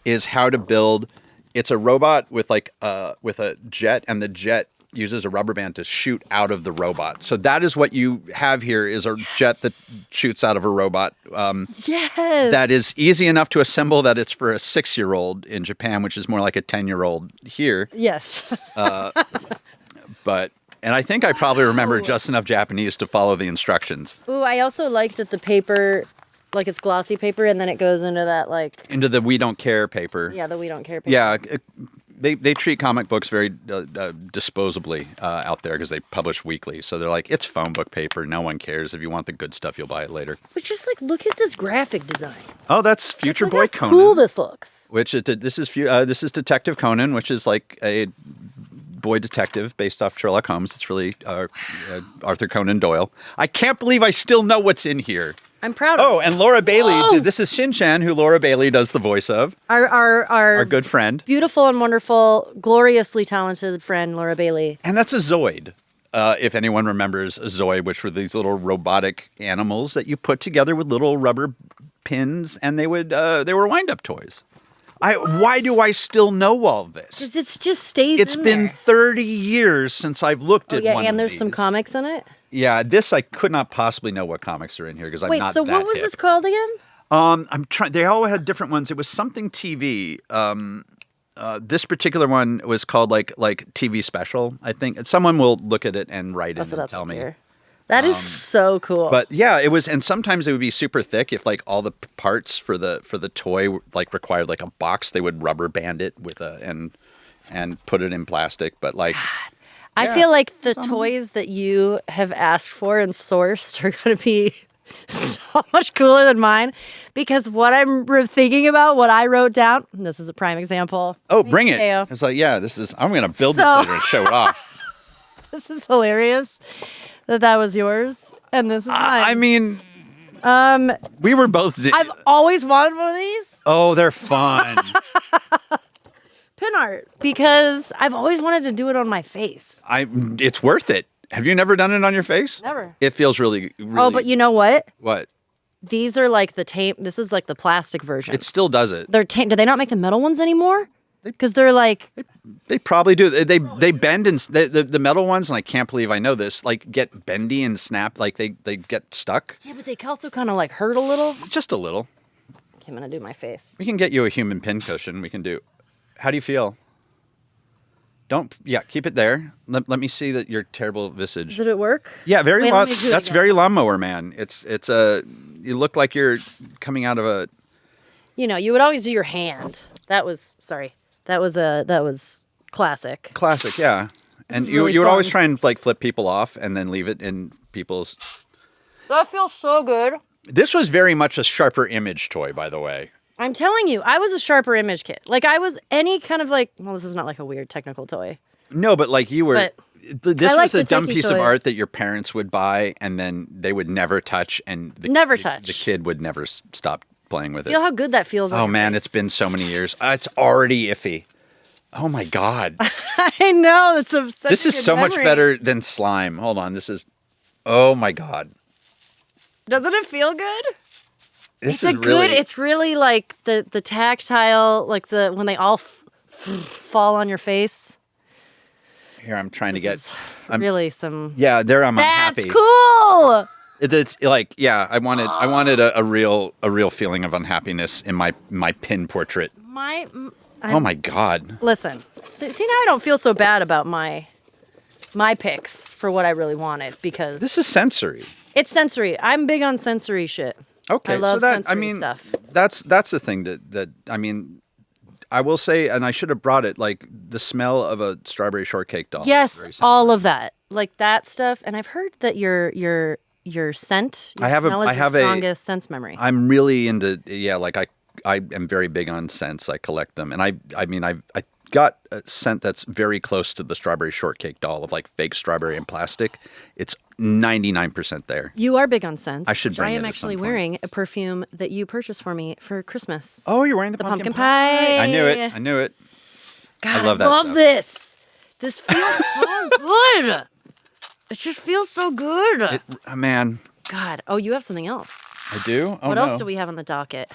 is how to build. It's a robot with a jet, and the jet uses a rubber band to shoot out of the robot. So that is what you have here is a jet that shoots out of a robot. Yes. That is easy enough to assemble that it's for a 6-year-old in Japan, which is more like a 10-year-old here. Yes. And I think I probably remember just enough Japanese to follow the instructions. Ooh, I also like that the paper, it's glossy paper, and then it goes into that into the we don't care paper. Yeah, the we don't care paper. Yeah, they treat comic books very disposably out there because they publish weekly. So they're like, it's phone book paper. No one cares. If you want the good stuff, you'll buy it later. But just look at this graphic design. Oh, that's Future Boy how Conan. Cool this looks. Which this is Detective Conan, which is like a boy detective based off Sherlock Holmes. It's really Arthur Conan Doyle. I can't believe I still know what's in here. I'm proud of Oh, and Laura Bailey. This is Shin-chan, who Laura Bailey does the voice of. Our good friend. Beautiful and wonderful, gloriously talented friend, Laura Bailey. And that's a Zoid. If anyone remembers a Zoid, which were these little robotic animals that you put together with little rubber pins, and they were wind-up toys. Why do I still know all this? Because it just stays It's been 30 years since I've looked at one of these. And there's some comics in it? Yeah, this I could not possibly know what comics are in here because I'm not that Wait, so what was this called again? I'm trying. They all had different ones. It was something TV. This particular one was called like TV special. I think someone will look at it and write it and tell me. Here. That is so cool. But yeah, it was, and sometimes it would be super thick if all the parts for the toy required a box. They would rubber band it with and put it in plastic. But I feel like the toys that you have asked for and sourced are going to be so much cooler than mine because what I'm thinking about, what I wrote down, this is a prime example. Oh, bring it. It's I'm going to build this later and show it off. This is hilarious that was yours and this is mine. I mean, we were both. I've always wanted one of these. Oh, they're fun. Pin art because I've always wanted to do it on my face. It's worth it. Have you never done it on your face? Never. It feels really. Oh, but you know what? What? These are like the tame. This is like the plastic version. It still does it. They're do they not make the metal ones anymore? Because they're like. They probably do. They bend and the metal ones, and I can't believe I know this. Get bendy and snap. They get stuck. Yeah, but they also kind of hurt a little. Just a little. Okay, I'm gonna do my face. We can get you a human pin cushion. We can do. How do you feel? Keep it there. Let me see that your terrible visage. Did it work? Yeah, that's very lawnmower man. It's you look like you're coming out of a. You would always do your hand. That was classic. Classic, yeah. And you would always try and flip people off and then leave it in people's. That feels so good. This was very much a sharper image toy, by the way. I'm telling you, I was a sharper image kid. I was any kind of well, this is not a weird technical toy. No, but you were. This was a dumb piece of art that your parents would buy, and then they would never touch, and the kid would never stop playing with it. Feel how good that feels. Oh man, it's been so many years. It's already iffy. Oh my god. I know this is so much better than slime. Hold on, this is. Oh my god. Doesn't it feel good? It's really the tactile, when they all fall on your face. Here, I'm trying to get. This is really some. Yeah, there I'm That's unhappy. cool. It's like, yeah, I wanted a real feeling of unhappiness in my pin portrait. Oh my God. Listen, see now I don't feel so bad about my picks for what I really wanted because This is sensory. it's sensory. I'm big on sensory shit. Okay, I love so that sensory stuff. That's the thing that I mean, I will say, and I should have brought it. Like the smell of a strawberry shortcake doll. Yes, Very all of that, like that stuff. And I've heard that your scent, your smell is your strongest sense memory. I'm really into like I am very big on scents. I collect them, and I mean I got a scent that's very close to the strawberry shortcake doll of like fake strawberry and plastic. It's 99% there. You are big on scents. I should bring I it am at actually some point. wearing a perfume that you purchased for me for Christmas. Oh, you're wearing the pumpkin pie. I knew it. God, I love that love stuff. this. This feels so good. It just feels so good. Man, God. Oh, you have something else. I do. Oh, What no. else do we have on the docket?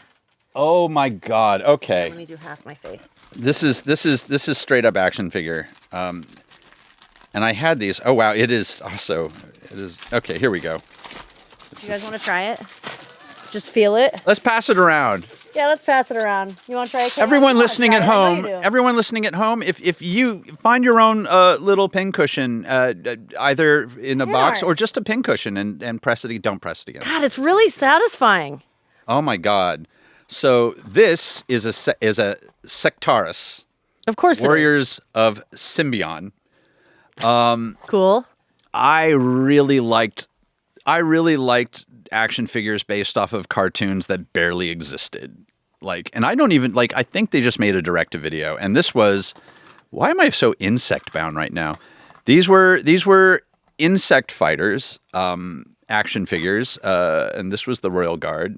Oh my God. Okay. Let me do half my face. This is straight up action figure. And I had these. Oh wow, it is. Okay, here we go. You guys want to try it? Just feel it. Let's pass it around. Yeah, let's pass it around. You want to try it? Kayla? Everyone You wanna listening try at it? I know home, you do. everyone listening at home, if you find your own little pin cushion, either in a box Here. or just a pin cushion, and press it, don't press it again. God, it's really satisfying. Oh my God! So this is a Sectaris, Of course, Warriors of Symbion. Cool. I really liked action figures based off of cartoons that barely existed. Like, and I don't even like. I think they just made a direct-to-video, and this was. Why am I so insect bound right now? These were insect fighters, action figures, and this was the Royal Guard.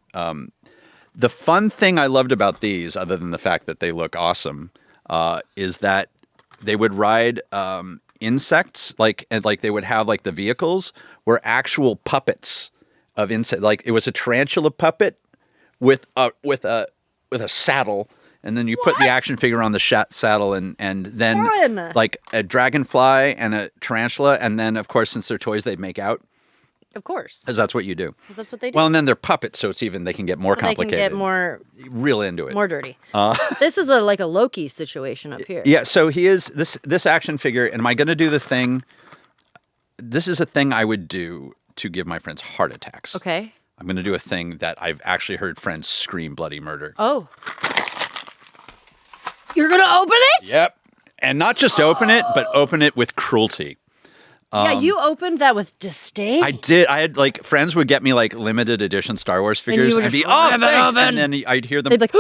The fun thing I loved about these, other than the fact that they look awesome, is that they would ride insects, and they would have like the vehicles were actual puppets of insect. Like it was a tarantula puppet with a saddle, and then you put the action figure on the saddle, and then Fun. like a dragonfly and a tarantula, and then of course since they're toys they'd make out. Of course. Because that's what you do. Because that's what they do. Well, and then they're puppets, so they can get more so complicated. They can get more real into it. more dirty. This is like a Loki situation up here. Yeah, so he is this action figure, and am I going to do the thing? This is a thing I would do to give my friends heart attacks. Okay. I'm going to do a thing that I've actually heard friends scream bloody murder. Oh. You're going to open it? Yep. And not just open it, but open it with cruelty. Yeah, you opened that with disdain. I did. I had like friends would get me like limited edition Star Wars figures would and be just thanks, rip it open. and then I'd hear them. They'd be like,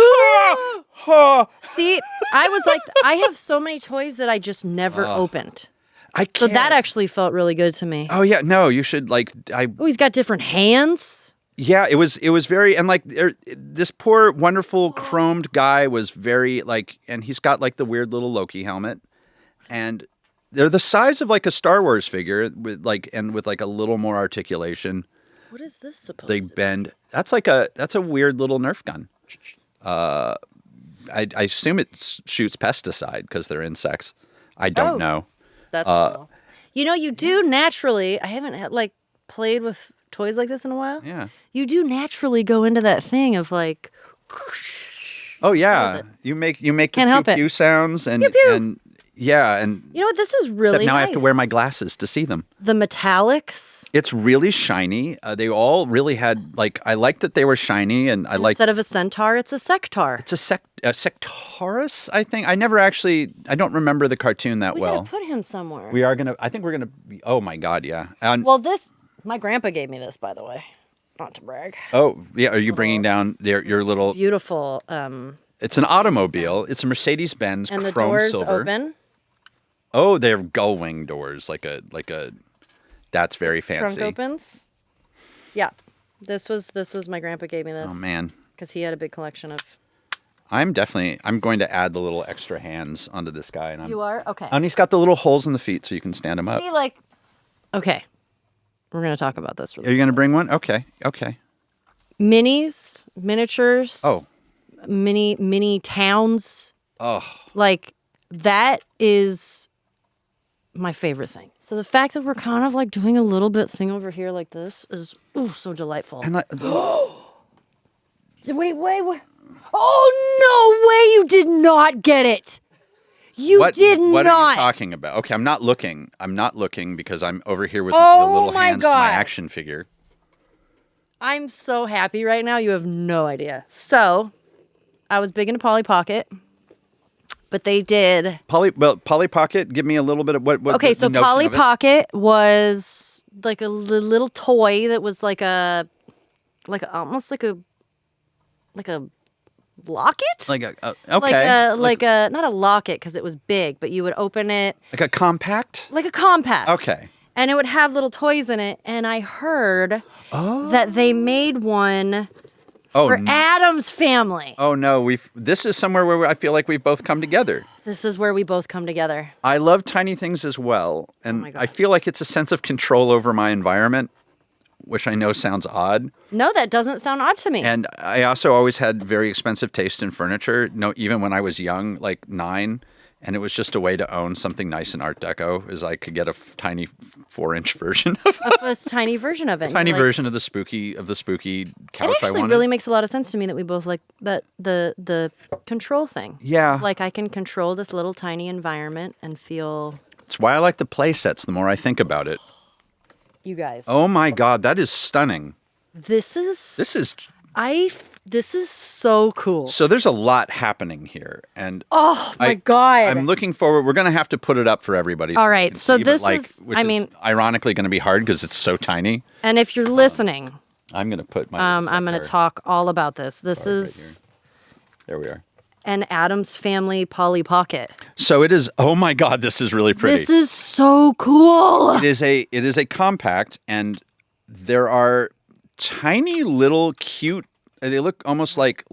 "Ah!" See, I was like, I have so many toys that I just never opened. I can't. So that actually felt really good to me. Oh yeah, no, you should like. Oh, he's got different hands. Yeah, it was very, and like this poor wonderful chromed guy was very like, and he's got like the weird little Loki helmet, and they're the size of like a Star Wars figure with like a little more articulation. What is this supposed They to be? bend. That's a weird little Nerf gun. I assume it shoots pesticide because they're insects. I don't know. That's cool. You know, you do naturally. I haven't played with toys like this in a while. Yeah. You do naturally go into that thing of like. Oh yeah. You make Can't help the it. pew sounds and Pew, pew. and yeah and. You know what? This is really Except now nice. I have to wear my glasses to see them. The metallics. It's really shiny. They all really had I liked that they were shiny, and I like Instead of a centaur, it's a sectar. it's a Sectaurus. I think I never actually. I don't remember the cartoon that We well. gotta put him somewhere. We are gonna. I think we're gonna. Be, oh my God! Yeah. And Well, my grandpa gave me this, by the way. Not to brag. oh yeah. Are you bringing down your little? Beautiful. It's an automobile. It's a Mercedes-Benz And the chrome doors silver. open. Oh, they're gull wing doors, like a. That's very fancy. Trunk opens. Yeah, this was my grandpa gave me this. Oh man. Because he had a big collection of. I'm going to add the little extra hands onto this guy, and You are okay. and he's got the little holes in the feet so you can stand him up. See, okay, we're gonna talk about this. Are you going to bring one? Okay. Minis, miniatures. Oh. Mini towns. Oh. Like that is my favorite thing. So the fact that we're kind of like doing a little bit thing over here like this is so delightful. And Wait. Oh, no way you did not get it. You did not. What are you talking about? Okay, I'm not looking. Because I'm over here with the Oh little my hands to my God. action figure. I'm so happy right now. You have no idea. So, I was big into Polly Pocket, but they did. Polly Pocket, give me a little bit of what Okay, the so notion Polly of it. Pocket was like a little toy that was almost like a locket? Like okay. Like a not a locket because it was big, but you would open it Like a compact? like a compact. Okay. And it would have little toys in it. And I heard that they made one for Adam's family. Oh no, this is somewhere where I feel like we've both come together. This is where we both come together. I love tiny things as well, and my God. I feel like it's a sense of control over my environment, which I know sounds odd. No, that doesn't sound odd to me. And I also always had very expensive taste in furniture. No, even when I was young, like 9, and it was just a way to own something nice in Art Deco, is I could get a tiny 4-inch version of A tiny version of it. tiny Like, version of the spooky couch It I actually wanted. really makes a lot of sense to me that we both like the control thing. Yeah. Like I can control this little tiny environment and feel It's why I like the play sets the more I think about it. you guys. Oh my God, that is stunning. This is so cool. So there's a lot happening here, and Oh my God. I'm looking forward. We're going to have to put it up for everybody. All right, so this is- which I mean- ironically going to be hard because it's so tiny. And if you're listening, I'm going to put my. I'm going to talk all about this. This right is There we are. an Adam's Family Polly Pocket. So it is. Oh my God, this is really pretty. This is so cool. It is a compact, and there are tiny little cute. They look almost like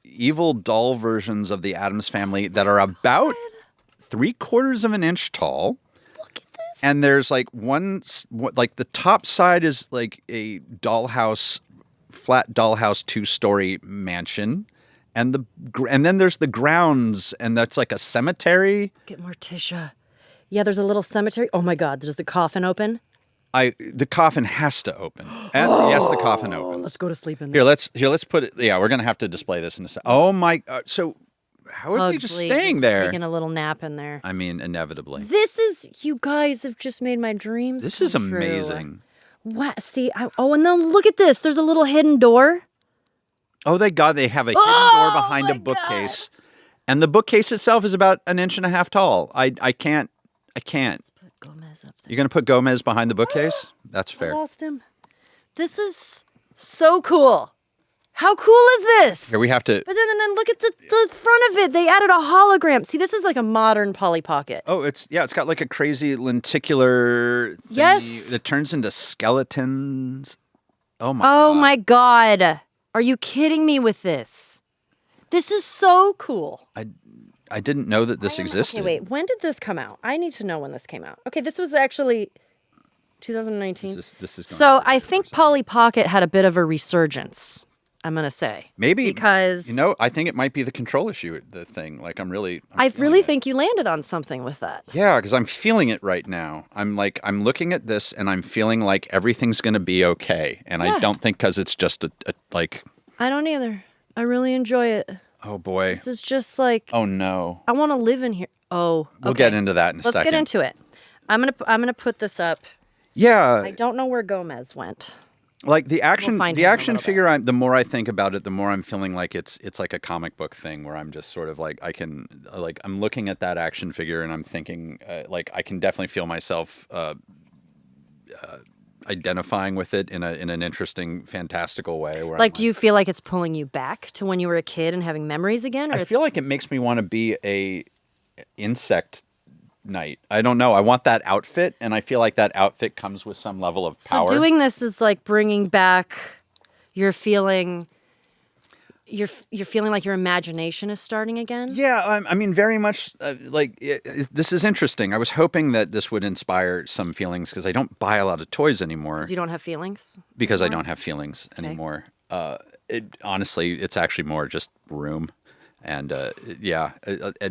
evil doll versions of the Addams Family that are about 3/4 of an inch tall. Look at this. And there's like the top side is like a flat dollhouse 2-story mansion. And then there's the grounds, and that's like a cemetery. Get Morticia. Yeah, there's a little cemetery. Oh my God, does the coffin open? The coffin has to open. Yes, the coffin opens. Let's go to sleep in there. Here, let's put it. Yeah, we're gonna have to display this in a second. Oh my! So, how are you just Pugsley staying just there? Taking a little nap in there. I mean, inevitably. You guys have just made my dreams. This come is true. amazing. What? See, and then look at this. There's a little hidden door. Oh, they have a hidden door behind a bookcase, and the bookcase itself is about 1.5 inches tall. I can't. Put Gomez up there. You're gonna put Gomez behind the bookcase? That's I fair. lost him. This is so cool. How cool is this? Here we have to. But then look at the front of it. They added a hologram. See, this is like a modern Polly Pocket. Oh, it's got like a crazy lenticular thingy Yes. that turns into skeletons. Oh my Oh God. my God. Are you kidding me with this? This is so cool. I didn't know that this existed. Okay, wait. When did this come out? I need to know when this came out. Okay, this was actually 2019. This is going So to be I think Polly Pocket had a bit of a resurgence, I'm going to say. maybe because I think it might be the control issue. The thing, like I'm I feeling really it. think you landed on something with that. Yeah, because I'm feeling it right now. I'm looking at this and I'm feeling like everything's going to be okay. And Yeah. I don't think because it's just a I don't either. I really enjoy it. oh boy. This is just like, Oh no. I want to live in here. Oh, We'll okay. get into that in a Let's second. get into it. I'm gonna put this up. Yeah. I don't know where Gomez went. Like the action, find the him in a action little figure. The more I think about it, the more I'm feeling like it's like a comic book thing where I'm just sort of like I'm looking at that action figure and I'm thinking I can definitely feel myself identifying with it in an interesting, fantastical way. Where Like, do you feel like it's pulling you back to when you were a kid and having memories again? Or I feel like it makes me want to be a insect knight. I don't know. I want that outfit, and I feel like that outfit comes with some level of power. so doing this is like bringing back your feeling. You're feeling like your imagination is starting again. Yeah, I mean, very much this is interesting. I was hoping that this would inspire some feelings because I don't buy a lot of toys anymore You don't have feelings. because I don't have feelings anymore. Honestly, it's actually more just room. And yeah,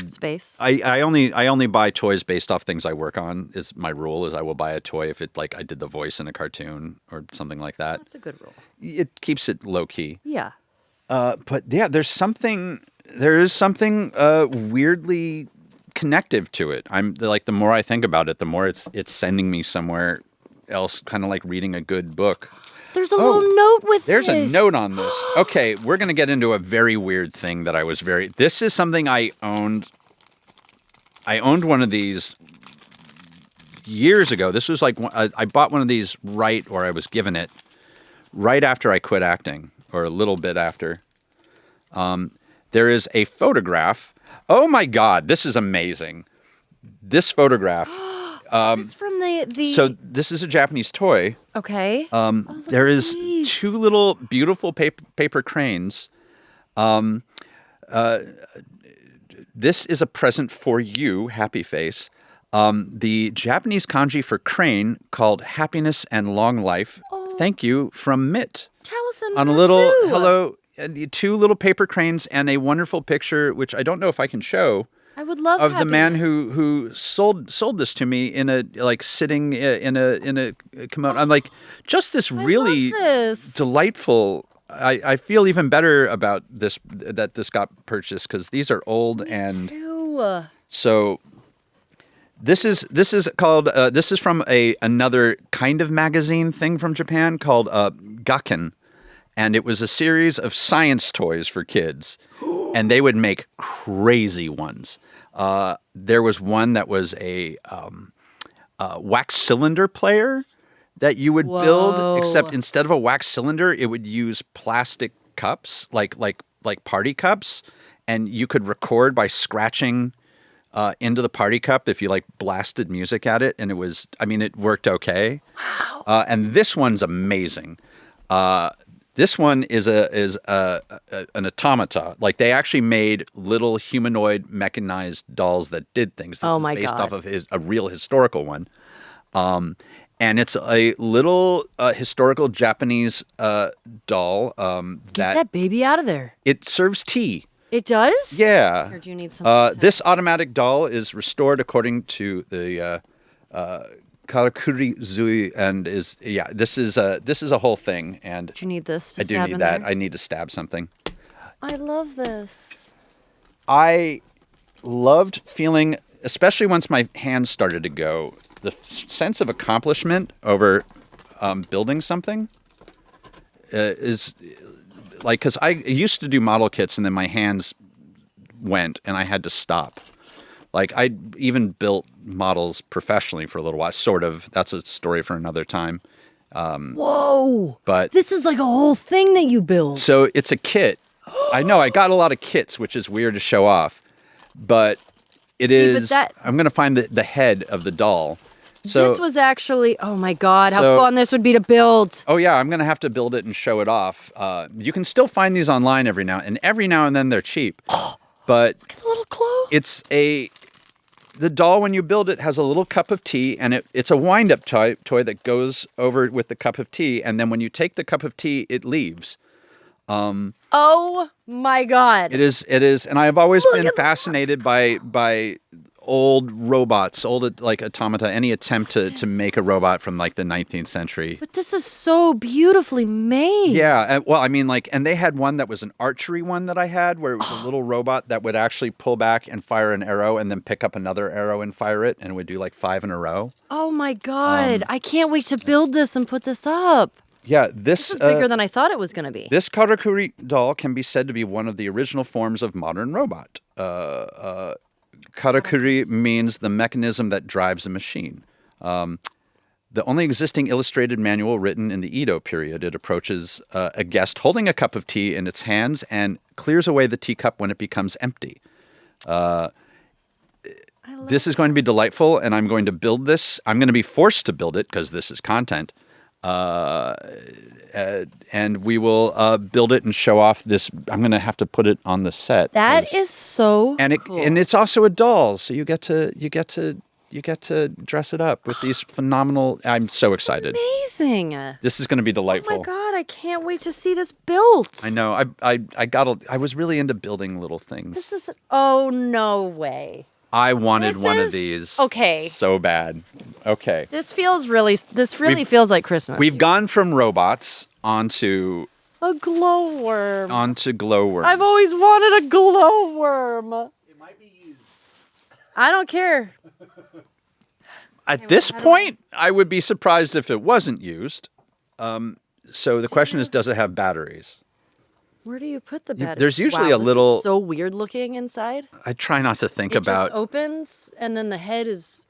Space. I only buy toys based off things I work on. Is my rule is I will buy a toy if it like I did the voice in a cartoon or something like that. That's a good rule. It keeps it low key. Yeah. But yeah, there is something weirdly connective to it. I'm like the more I think about it, the more it's sending me somewhere else, kind of like reading a good book. There's a little note with There's this. a note on this. Okay, we're going to get into a very weird thing that this is something I owned. I owned one of these years ago. This was like, I bought one of these or I was given it right after I quit acting, or a little bit after. There is a photograph. Oh my God, this is amazing. This photograph. It's from the. So this is a Japanese toy. Okay. There is two little beautiful paper cranes. This is a present for you, happy face. The Japanese kanji for crane called happiness and long life. Oh. Thank you from Mitt. Taliesin On a little hello, and two little paper cranes and a wonderful picture, which I don't know if I can show. I would love of the man happiness. who sold this to me in a like sitting in a kimono. I'm like, just this really delightful. I feel even better about this that this got purchased because these are old so. This is called this is from another kind of magazine thing from Japan called Gakken, and it was a series of science toys for kids, and they would make crazy ones. There was one that was a wax cylinder player that you would build, except instead of a wax cylinder, it would use plastic cups, like party cups, and you could record by scratching into the party cup if you like blasted music at it, and it worked okay. Wow! And this one's amazing. This one is an automata. Like they actually made little humanoid mechanized dolls that did things. This is based off of a real historical one. And it's a little historical Japanese doll Get that baby out of there. It serves tea. It does? Yeah. Or do you need something? This automatic doll is restored according to the Karakuri Zui, and this is a whole thing. And do you need this to I do stab need in that. there? I need to stab something. I love this. I loved feeling, especially once my hands started to go, the sense of accomplishment over building something is like, because I used to do model kits and then my hands went and I had to stop. Like I even built models professionally for a little while, sort of. That's a story for another time. Whoa! But this is like a whole thing that you build. So it's a kit. I know I got a lot of kits, which is weird to show off, but I'm going to find the head of the doll. So this was actually, oh my God, how fun this would be to build. Oh yeah, I'm going to have to build it and show it off. You can still find these online every now and then they're cheap. But look at the little clothes. The doll, when you build it, has a little cup of tea, and it's a wind-up toy that goes over with the cup of tea, and then when you take the cup of tea, it leaves. Oh my God. It is, and I have always been fascinated by old robots, old like automata, any attempt to make a robot from like the 19th century. But this is so beautifully made. Yeah, well, I mean, and they had one that was an archery one that I had, where it was a little robot that would actually pull back and fire an arrow, and then pick up another arrow and fire it, and it would do like 5 in a row. Oh my God! I can't wait to build this and put this up. Yeah, this is bigger than I thought it was going to be. This Karakuri doll can be said to be one of the original forms of modern robot. Karakuri means the mechanism that drives a machine. The only existing illustrated manual written in the Edo period, it approaches a guest holding a cup of tea in its hands and clears away the teacup when it becomes empty. This is going to be delightful, and I'm going to build this. I'm going to be forced to build it because this is content. And we will build it and show off this. I'm going to have to put it on the set. That is so cool. And it's also a doll, so you get to you get to dress it up with these phenomenal. I'm so excited. Amazing. This is going to be delightful. Oh my God, I can't wait to see this built. I know. I was really into building little things. This is, oh, no way. I wanted This one of is- these. okay. So bad. Okay. This really feels like Christmas. We've gone from robots onto A glowworm. glowworms. I've always wanted a glowworm. It might be used. I don't care. At this point, I would be surprised if it wasn't used. So the question is, does it have batteries? Where do you put the battery? there's usually Wow, a this little- is so weird looking inside. I try not to think It about. just opens and then the head is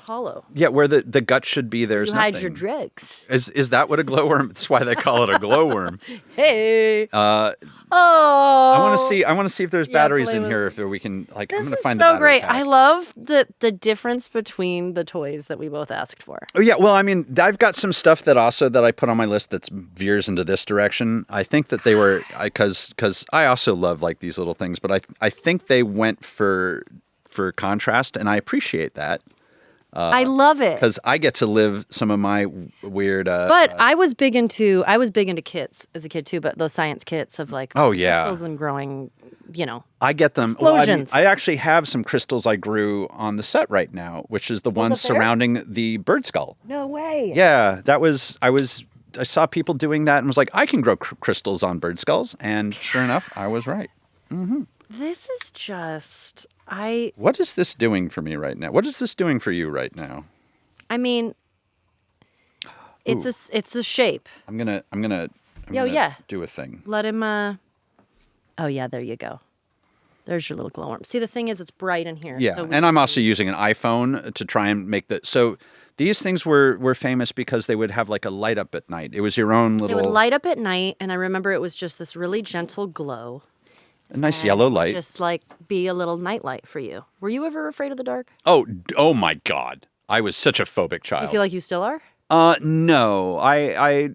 hollow. Yeah, where the gut should be, there's You nothing. hide your drugs. Is that what a glowworm? That's why they call it a glowworm. Hey. I Oh. want to see if there's Yeah, batteries play in with here. it. If we can, like, This I'm gonna is find so the battery great. pack. I love the difference between the toys that we both asked for. Oh yeah, well, I mean, I've got some stuff that I put on my list that veers into this direction. I think that they were because I also love like these little things, but I think they went for contrast, and I appreciate that I love it. because I get to live some of my weird. But I was big into kits as a kid too, but those science kits of like Oh, yeah. crystals and growing, I get them. Well, explosions. I actually have some crystals I grew on the set right now, which is the ones up there? surrounding the bird skull. No way. Yeah, I saw people doing that and was like, I can grow crystals on bird skulls, and sure enough, I was right. This is just What is this doing for me right now? What is this doing for you right now? I mean it's a shape. I'm gonna yeah. do a thing. Let him oh yeah, there you go. There's your little glowworm. See, the thing is it's bright in here. Yeah, so and I'm also using an iPhone to try and make the so. These things were famous because they would have like a light up at night. It was your own little it would light up at night, and I remember it was just this really gentle glow. a nice yellow light. Just like be a little nightlight for you. Were you ever afraid of the dark? Oh my God! I was such a phobic child. You feel like you still are? No, I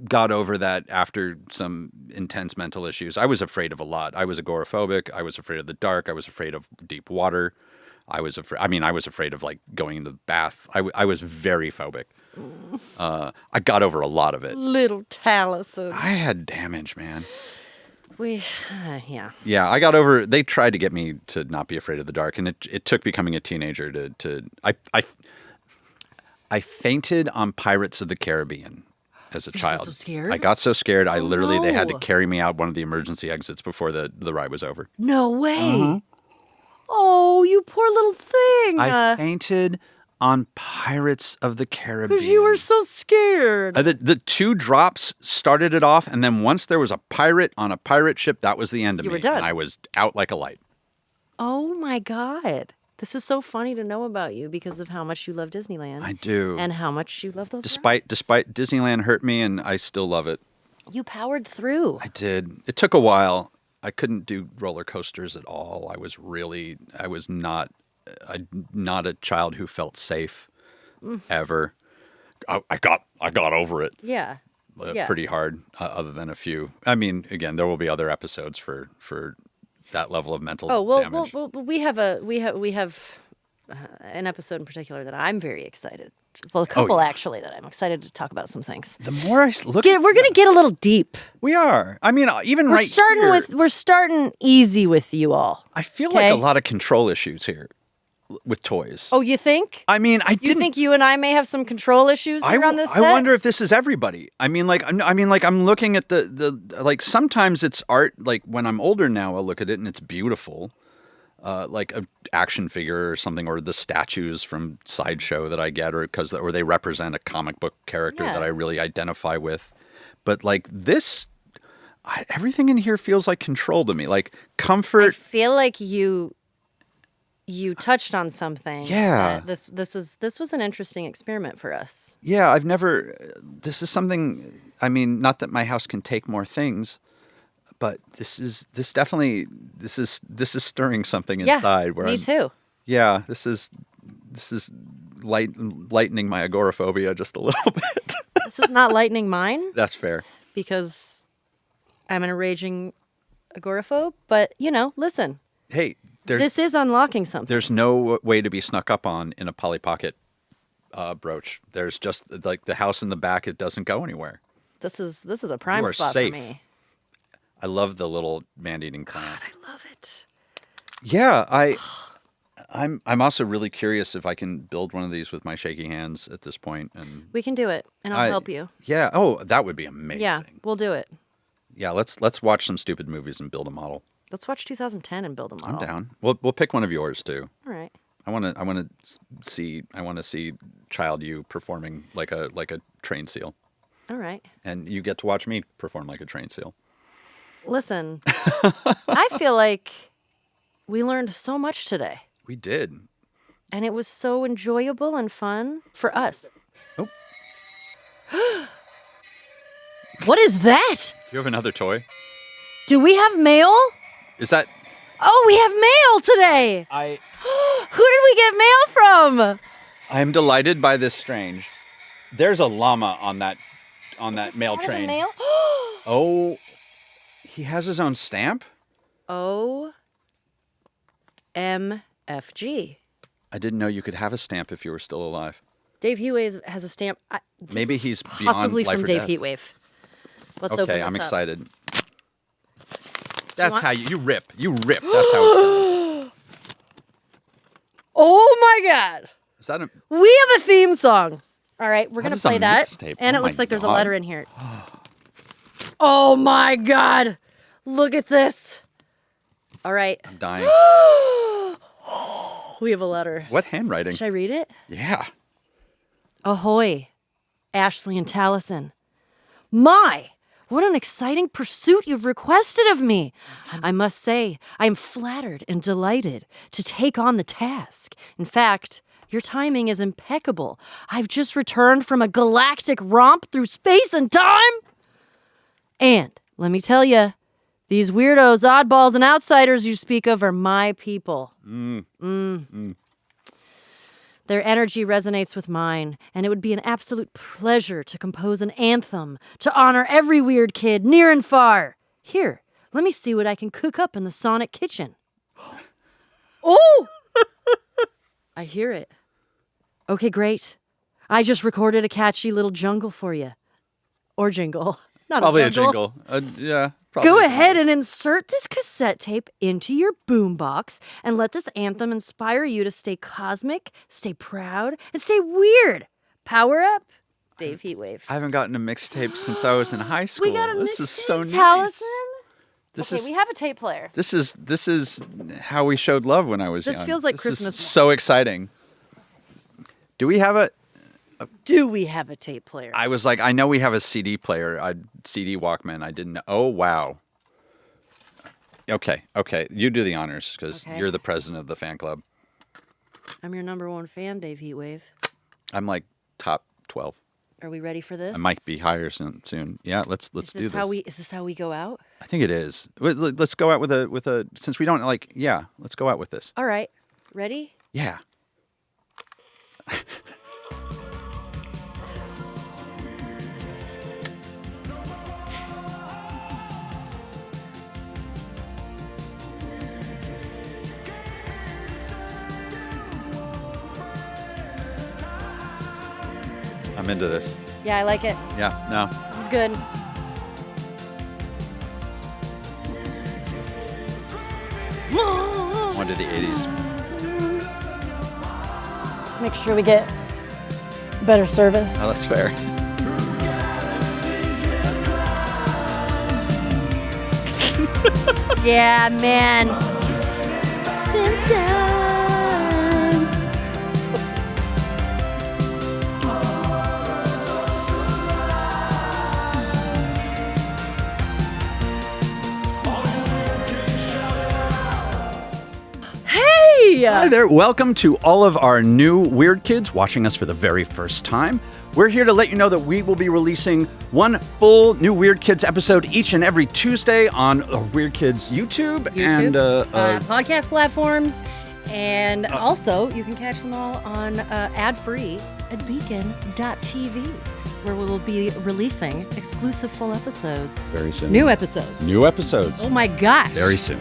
got over that after some intense mental issues. I was afraid of a lot. I was agoraphobic. I was afraid of the dark. I was afraid of deep water. I was afraid of like going into the bath. I was very phobic. I got over a lot of it. Little Taliesin. I had damage, man. Yeah. Yeah, I got over. They tried to get me to not be afraid of the dark, and it took becoming a teenager to. I fainted on Pirates of the Caribbean as a child. so scared? I got so scared. I literally they had to no. carry me out one of the emergency exits before the ride was over. No way. Oh, you poor little thing. I fainted on Pirates of the Caribbean. Because you were so scared. The two drops started it off, and then once there was a pirate on a pirate ship, that was the end of You me. were done. And I was out like a light. Oh my God. This is so funny to know about you because of how much you love Disneyland. I do. And how much you love those Despite rides. Disneyland hurt me, and I still love it. You powered through. I did. It took a while. I couldn't do roller coasters at all. I was not a child who felt safe ever. I got over it Yeah. Yeah. pretty hard, other than a few. I mean, again, there will be other episodes for that level of mental damage. Well, we have an episode in particular that I'm very excited. Well, a couple actually that I'm excited to talk about some things. The more I look, We're going to get a little deep. we are. I mean, even We're right starting here, we're starting easy with you all. I feel like okay? a lot of control issues here with toys. Oh, you think? I mean, I You didn't. think you and I may have some control issues here on this set? I wonder if this is everybody. I'm looking at the like sometimes it's art. Like when I'm older now, I'll look at it and it's beautiful, like an action figure or something, or the statues from Sideshow that I get, or or they represent a comic book character Yeah. that I really identify with. But like this, everything in here feels like control to me, like I comfort. feel like you touched on something. Yeah. that This was an interesting experiment for us. Yeah, I've never. This is something. I mean, not that my house can take more things, but this is stirring something inside. Yeah, Where me too. Yeah, this is lightening my agoraphobia just a little bit. This is not lightening mine That's fair. because I'm an raging agoraphobe. But listen, Hey, This is unlocking something. There's no way to be snuck up on in a Polly Pocket brooch. There's just like the house in the back. It doesn't go anywhere. This is a prime You are spot safe. for me. I love the little man-eating plant. God, I love it. Yeah, I'm also really curious if I can build one of these with my shaky hands at this point. And We can do it, and I'll help you. Yeah. Oh, that would be amazing. Yeah, we'll do it. Yeah. Let's watch some stupid movies and build a model. Let's watch 2010 and build a model. I'm down. We'll pick one of yours too. All right. I want to see Child You performing like a trained seal, All right. and you get to watch me perform like a trained seal. Listen, I feel like we learned so much today, We did. and it was so enjoyable and fun for us. Oh. What is that? Do you have another toy? Do we have mail? Is that Oh, we have mail today. I? Who did we get mail from? I am delighted by this strange. There's a llama on that mail Part of the train. mail? Oh, he has his own stamp? OMFG. I didn't know you could have a stamp if you were still alive. Dave Heatwave has a stamp. Maybe This is he's beyond possibly life from or Dave death. Heatwave. Let's open Okay, this I'm up. excited. That's want- how you rip. You rip. That's how it's done. Oh my God. Is that a... We have a theme song. All right, we're going to is a play that. mixtape? And Oh it looks my like there's a God. letter in here. Oh my God. Look at this. All right. I'm dying. We have a letter. What handwriting? Should I read it? Yeah. Ahoy, Ashley and Taliesin. My, what an exciting pursuit you've requested of me. I must say, I am flattered and delighted to take on the task. In fact, your timing is impeccable. I've just returned from a galactic romp through space and time. And let me tell you, these weirdos, oddballs, and outsiders you speak of are my people. Their energy resonates with mine, and it would be an absolute pleasure to compose an anthem to honor every weird kid near and far. Here, let me see what I can cook up in the Sonic kitchen. Oh! I hear it. Okay, great. I just recorded a catchy little jungle for you. Or jingle. Not Probably a a jungle. jingle. Yeah. Probably Go a ahead jingle. and insert this cassette tape into your boombox and let this anthem inspire you to stay cosmic, stay proud, and stay weird. Power up, Dave Heatwave. I haven't gotten a mixtape since I was in high school. We got a This is so nice. Taliesin. This Okay, is we have a tape player. this is how we showed love when I was young. This feels like This Christmas. is so exciting. Do we have a? Do we have a tape player? I was like, I know we have a CD player, a CD Walkman. I didn't know. Oh wow. Okay, you do the honors because Okay. you're the president of the fan club. I'm your number one fan, Dave Heatwave. I'm like top 12. Are we ready for this? I might be higher soon. Yeah, let's do this. Is this how we go out? I think it is. Let's go out with a since we don't like. Yeah, let's go out with this. All right. Ready? Yeah. I'm into this. Yeah, I like it. Yeah, no. This is good. I want to do the 80s. Let's make sure we get better service. Oh, that's fair. Yeah, man. Hey! Hi there. Welcome to all of our new weird kids watching us for the very first time. We're here to let you know that we will be releasing one full new Weird Kids episode each and every Tuesday on Weird Kids YouTube. And podcast platforms. And also, you can catch them all on ad-free at beacon.tv, where we will be releasing exclusive full episodes. very soon. New episodes. New episodes. Oh my gosh. Very soon.